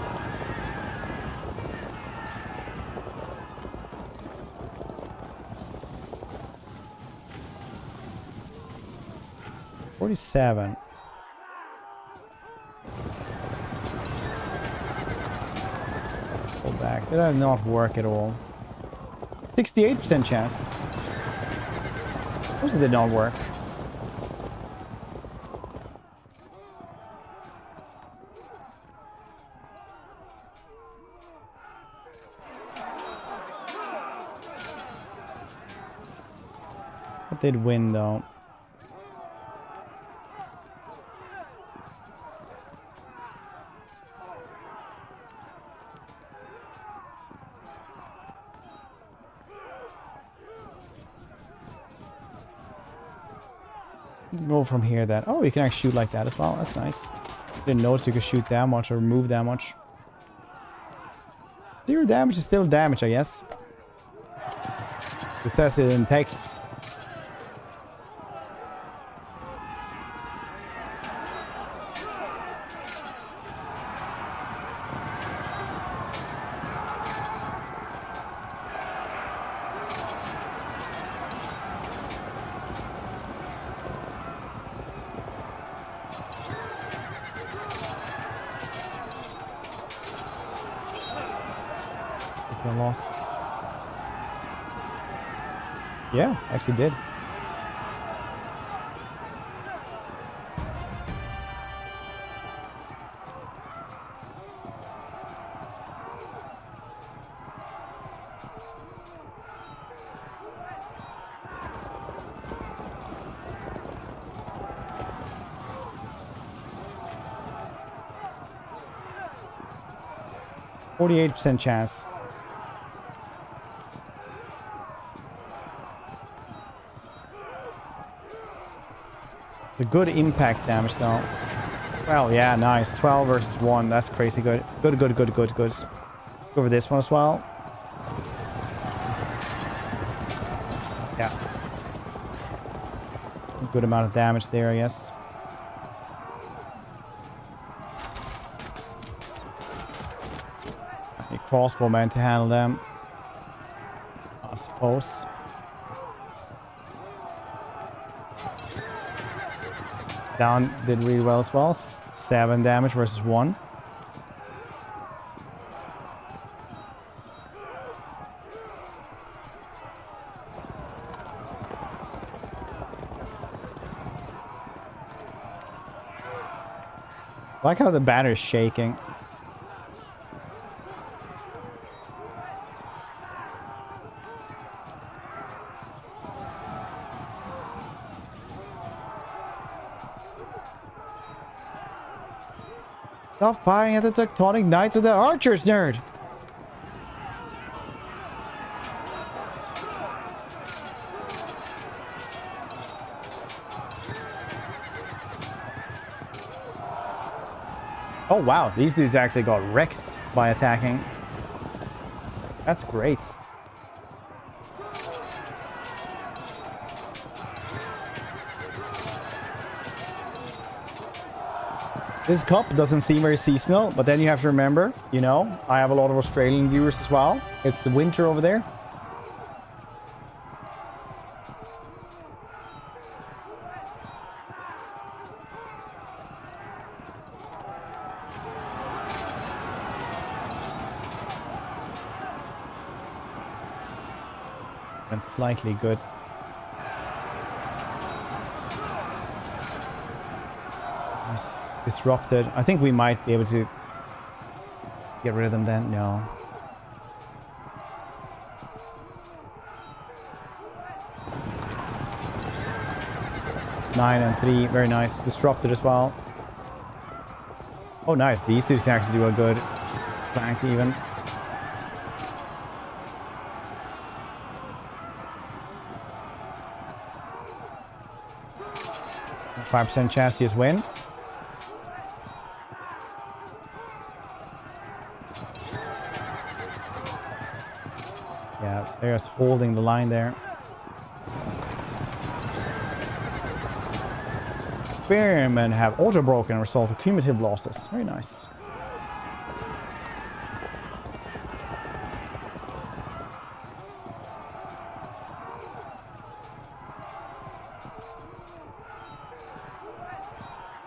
$47. Pull back. That did not work at all. 68% chance. Of course it did not work. Did win though. Go from here then. Oh, you can actually shoot like that as well. That's nice. Didn't notice you could shoot that much or move that much. 0 damage is still damage, I guess. It says it in text. Loss. Yeah, actually did. 48% chance. It's a good impact damage though. Well, yeah, nice. 12 versus 1. That's crazy good. Good. Go over this one as well. Yeah. A good amount of damage there, I guess. A crossbowman to handle them, I suppose. Down did really well as well. 7 damage versus 1. I like how the banner is shaking. Stop firing at the Teutonic Knights with the archers, nerd! Oh wow, these dudes actually got wrecks by attacking. That's great. This cup doesn't seem very seasonal, but then you have to remember, you know, I have a lot of Australian viewers as well. It's winter over there. And slightly good. Disrupted. I think we might be able to get rid of them then. No. Nine and 3. Very nice. Disrupted as well. Oh, nice. These two can actually do a good flank even. 5% chance to just win. Yeah, they're just holding the line there. Spearmen have auto broken and result in cumulative losses. Very nice.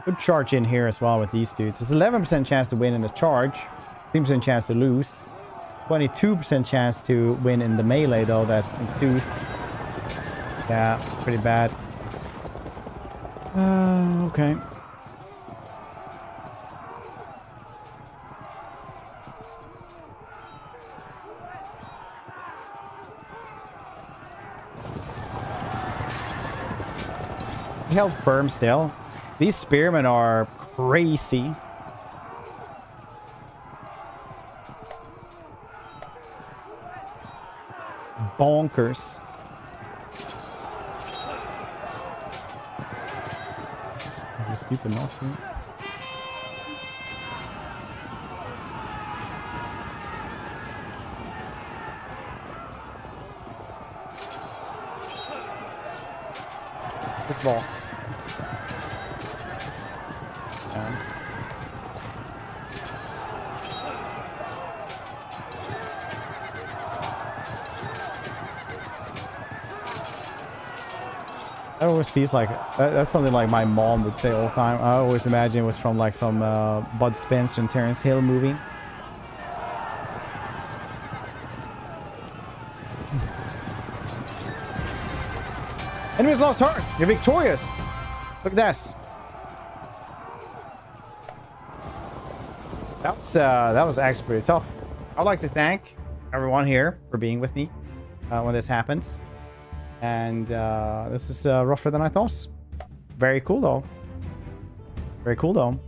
Good charge in here as well with these dudes. There's 11% chance to win in the charge, 3% chance to lose, 22% chance to win in the melee though that ensues. Yeah, pretty bad. Okay. He held firm still. These spearmen are crazy. Bonkers. Stupid knocks me. It's lost. Yeah. That always feels like that's something like my mom would say all the time. I always imagine it was from like some Bud Spencer and Terence Hill movie. Enemies lost hearts. You're victorious. Look at this. That was actually pretty tough. I'd like to thank everyone here for being with me when this happens. And this is rougher than I thought. Very cool though. Very cool though.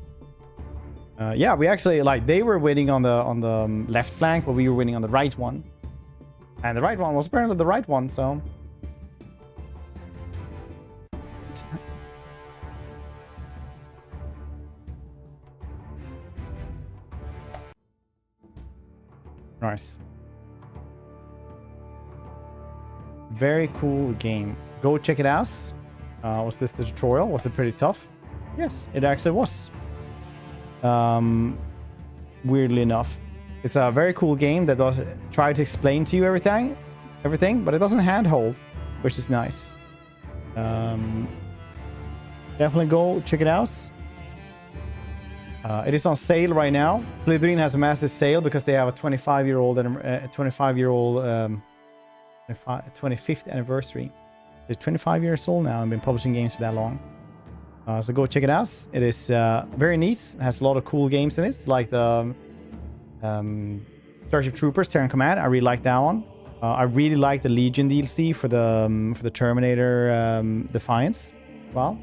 Yeah, we actually, like, they were winning on the left flank, but we were winning on the right one. And the right one was apparently the right one, so... Nice. Very cool game. Go check it out. Was this the tutorial? Was it pretty tough? Yes, it actually was. Weirdly enough. It's a very cool game that does try to explain to you everything, but it doesn't handhold, which is nice. Definitely go check it out. It is on sale right now. Slytherin has a massive sale because they have a 25-year-old and a 25th anniversary. They're 25 years old now and been publishing games for that long. So go check it out. It is very neat. It has a lot of cool games in it, like the Starship Troopers Terran Command. I really like that one. I really like the Legion DLC for the Terminator Defiance. Well,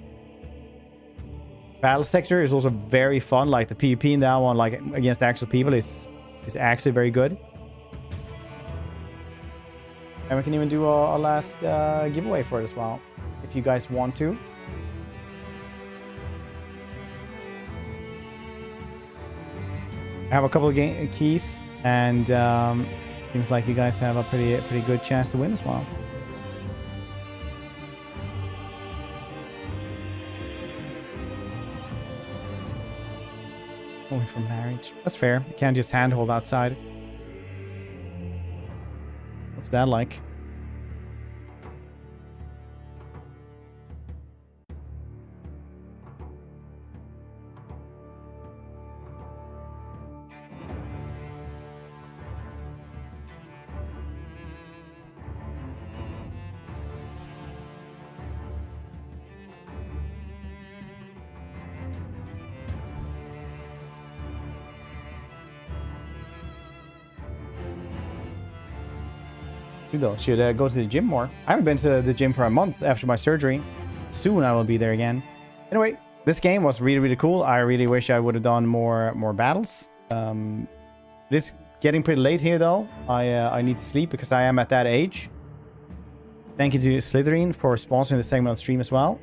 Battle Sector is also very fun. Like the PvP in that one, like against actual people, is actually very good. And we can even do a last giveaway for it as well, if you guys want to. I have a couple of keys, and seems like you guys have a pretty good chance to win as well. Only for marriage. That's fair. You can't just handhold outside. What's that like? Though should go to the gym more. I haven't been to the gym for a month after my surgery. Soon I will be there again. Anyway, this game was really cool. I really wish I would have done more battles. It is getting pretty late here though. I need to sleep because I am at that age. Thank you to Slytherin for sponsoring the segment on stream as well.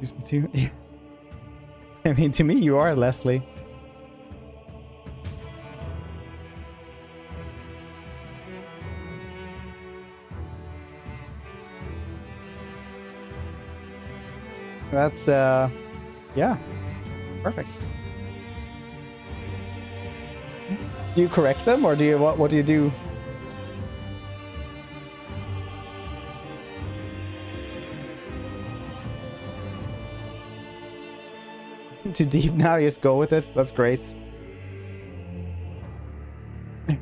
Excuse me too. I mean, to me, you are Leslie. That's, yeah. Perfect. Do you correct them, or do you, what do you do? Too deep now, you just go with it. That's great.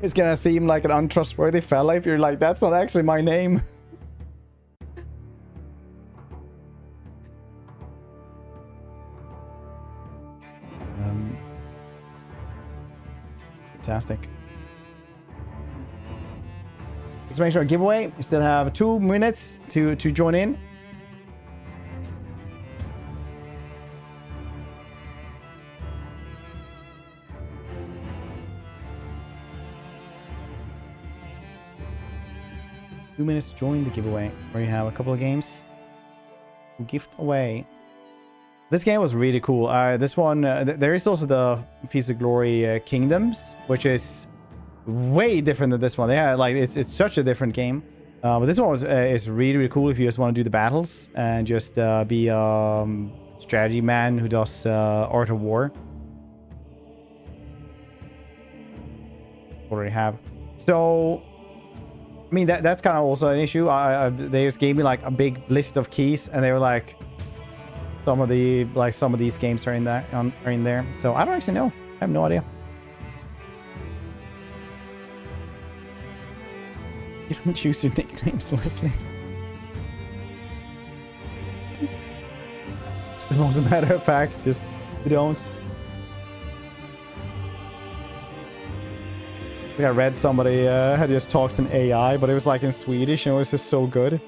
It's gonna seem like an untrustworthy fella if you're like, that's not actually my name. It's fantastic. Let's make sure giveaway. We still have 2 minutes to join in. Minutes to join the giveaway, where you have a couple of games to gift away. This game was really cool. This one, there is also the Piece of Glory Kingdoms, which is way different than this one. Yeah, like it's such a different game. But this one is really cool if you just want to do the battles and just be a strategy man who does Art of War. Already have. So I mean, that's kind of also an issue. They just gave me like a big list of keys, and they were like, some of these games are in there. So I don't actually know. I have no idea. You don't choose your nicknames, Leslie. It's the most matter of fact. Just you don't. I read somebody had just talked in AI, but it was like in Swedish, and it was just so good.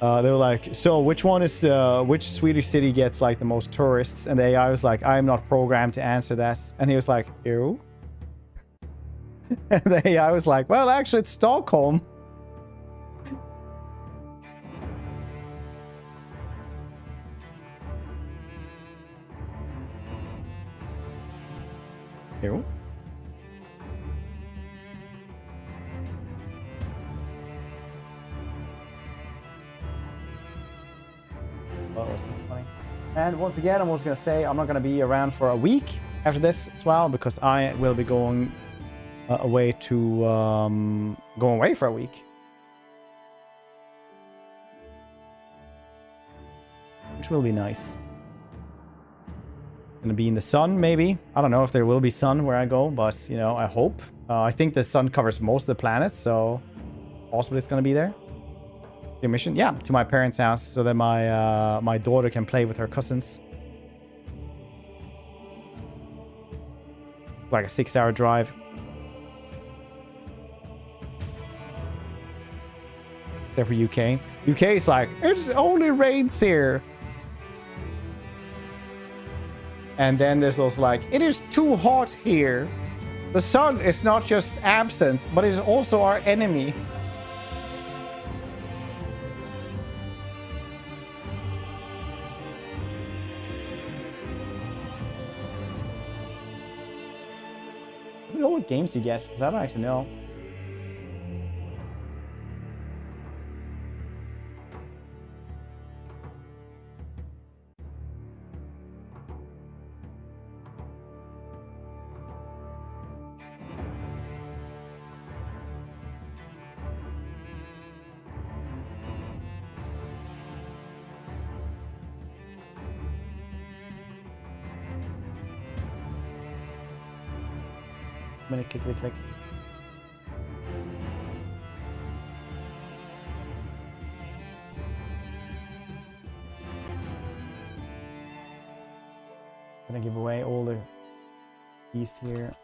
They were like, so which one is which Swedish city gets like the most tourists? And the AI was like, I'm not programmed to answer that. And he was like, ew. And the AI was like, well, actually, it's Stockholm. Ew. Well, that was funny. And once again, I'm also going to say I'm not going to be around for a week after this as well, because I will be going away to going away for a week, which will be nice. Gonna be in the sun, maybe. I don't know if there will be sun where I go, but you know, I hope. I think the sun covers most of the planet, so possibly it's gonna be there. Your mission, yeah, to my parents' house, so that my my daughter can play with her cousins. Like a 6-hour drive. Except for UK. UK is like, it only rains here. And then there's also like, it is too hot here. The sun is not just absent, but it is also our enemy. I don't know what games you get, because I don't actually know. Many clickety clicks. Gonna give away all the keys here.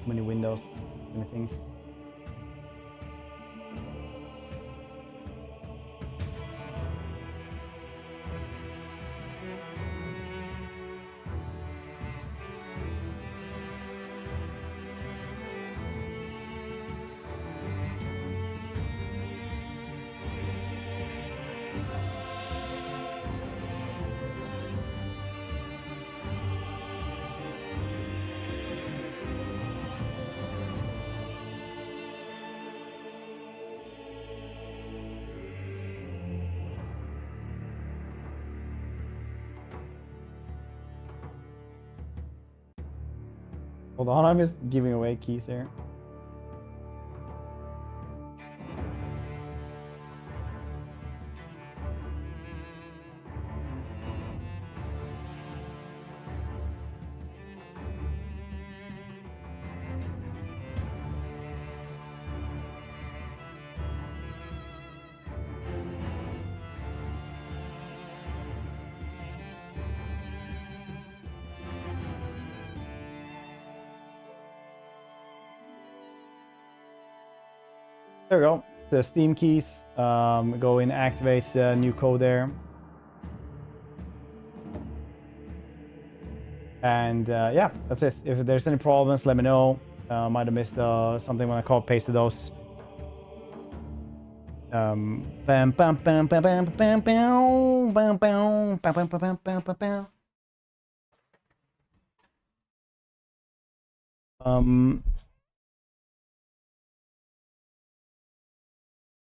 Many windows, many things. Hold on, I'm just giving away keys here. There we go. The Steam keys. Go in, activate new code there. And yeah, that's it. If there's any problems, let me know. Might have missed something when I copy pasted those. Bam bam bam bam bam bam bam bam bam bam bam bam bam bam.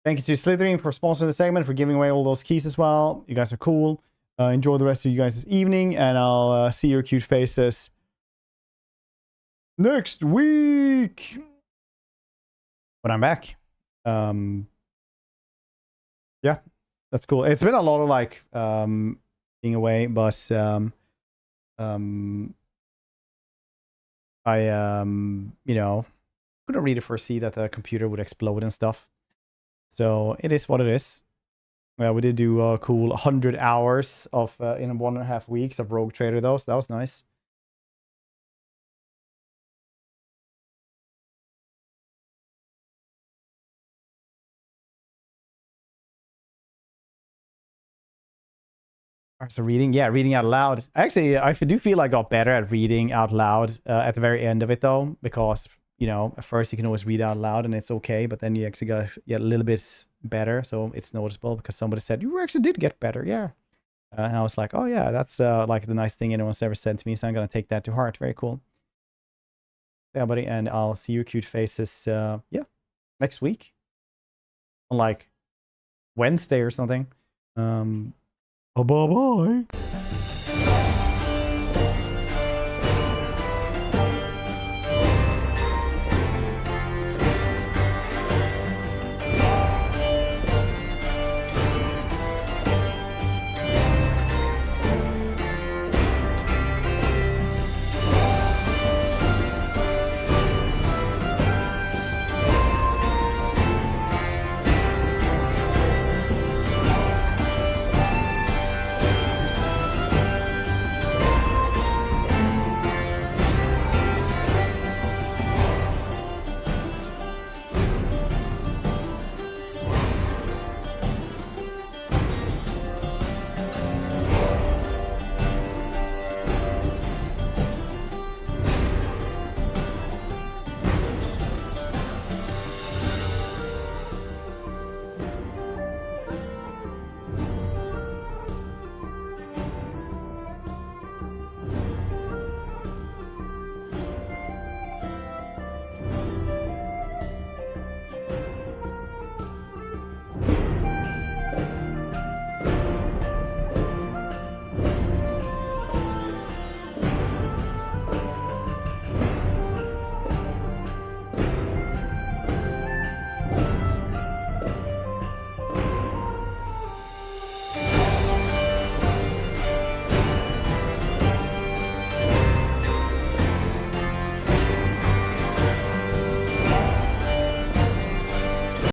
Thank you to Slytherin for sponsoring the segment, for giving away all those keys as well. You guys are cool. Enjoy the rest of you guys' evening, and I'll see your cute faces next week when I'm back. Yeah, that's cool. It's been a lot of like being away, but You know, couldn't really foresee that the computer would explode and stuff. So it is what it is. We did do a cool 100 hours of in 1.5 weeks of Rogue Trader though, so that was nice. So reading, yeah, reading out loud. Actually, I do feel I got better at reading out loud at the very end of it though, because you know, at first you can always read out loud and it's okay, but then you actually got to get a little bit better, so it's noticeable because somebody said you actually did get better, yeah. And I was like, oh yeah, that's like the nice thing anyone's ever said to me, so I'm gonna take that to heart. Very cool. Yeah, buddy, and I'll see your cute faces, yeah, next week, on like Wednesday or something. Bye bye.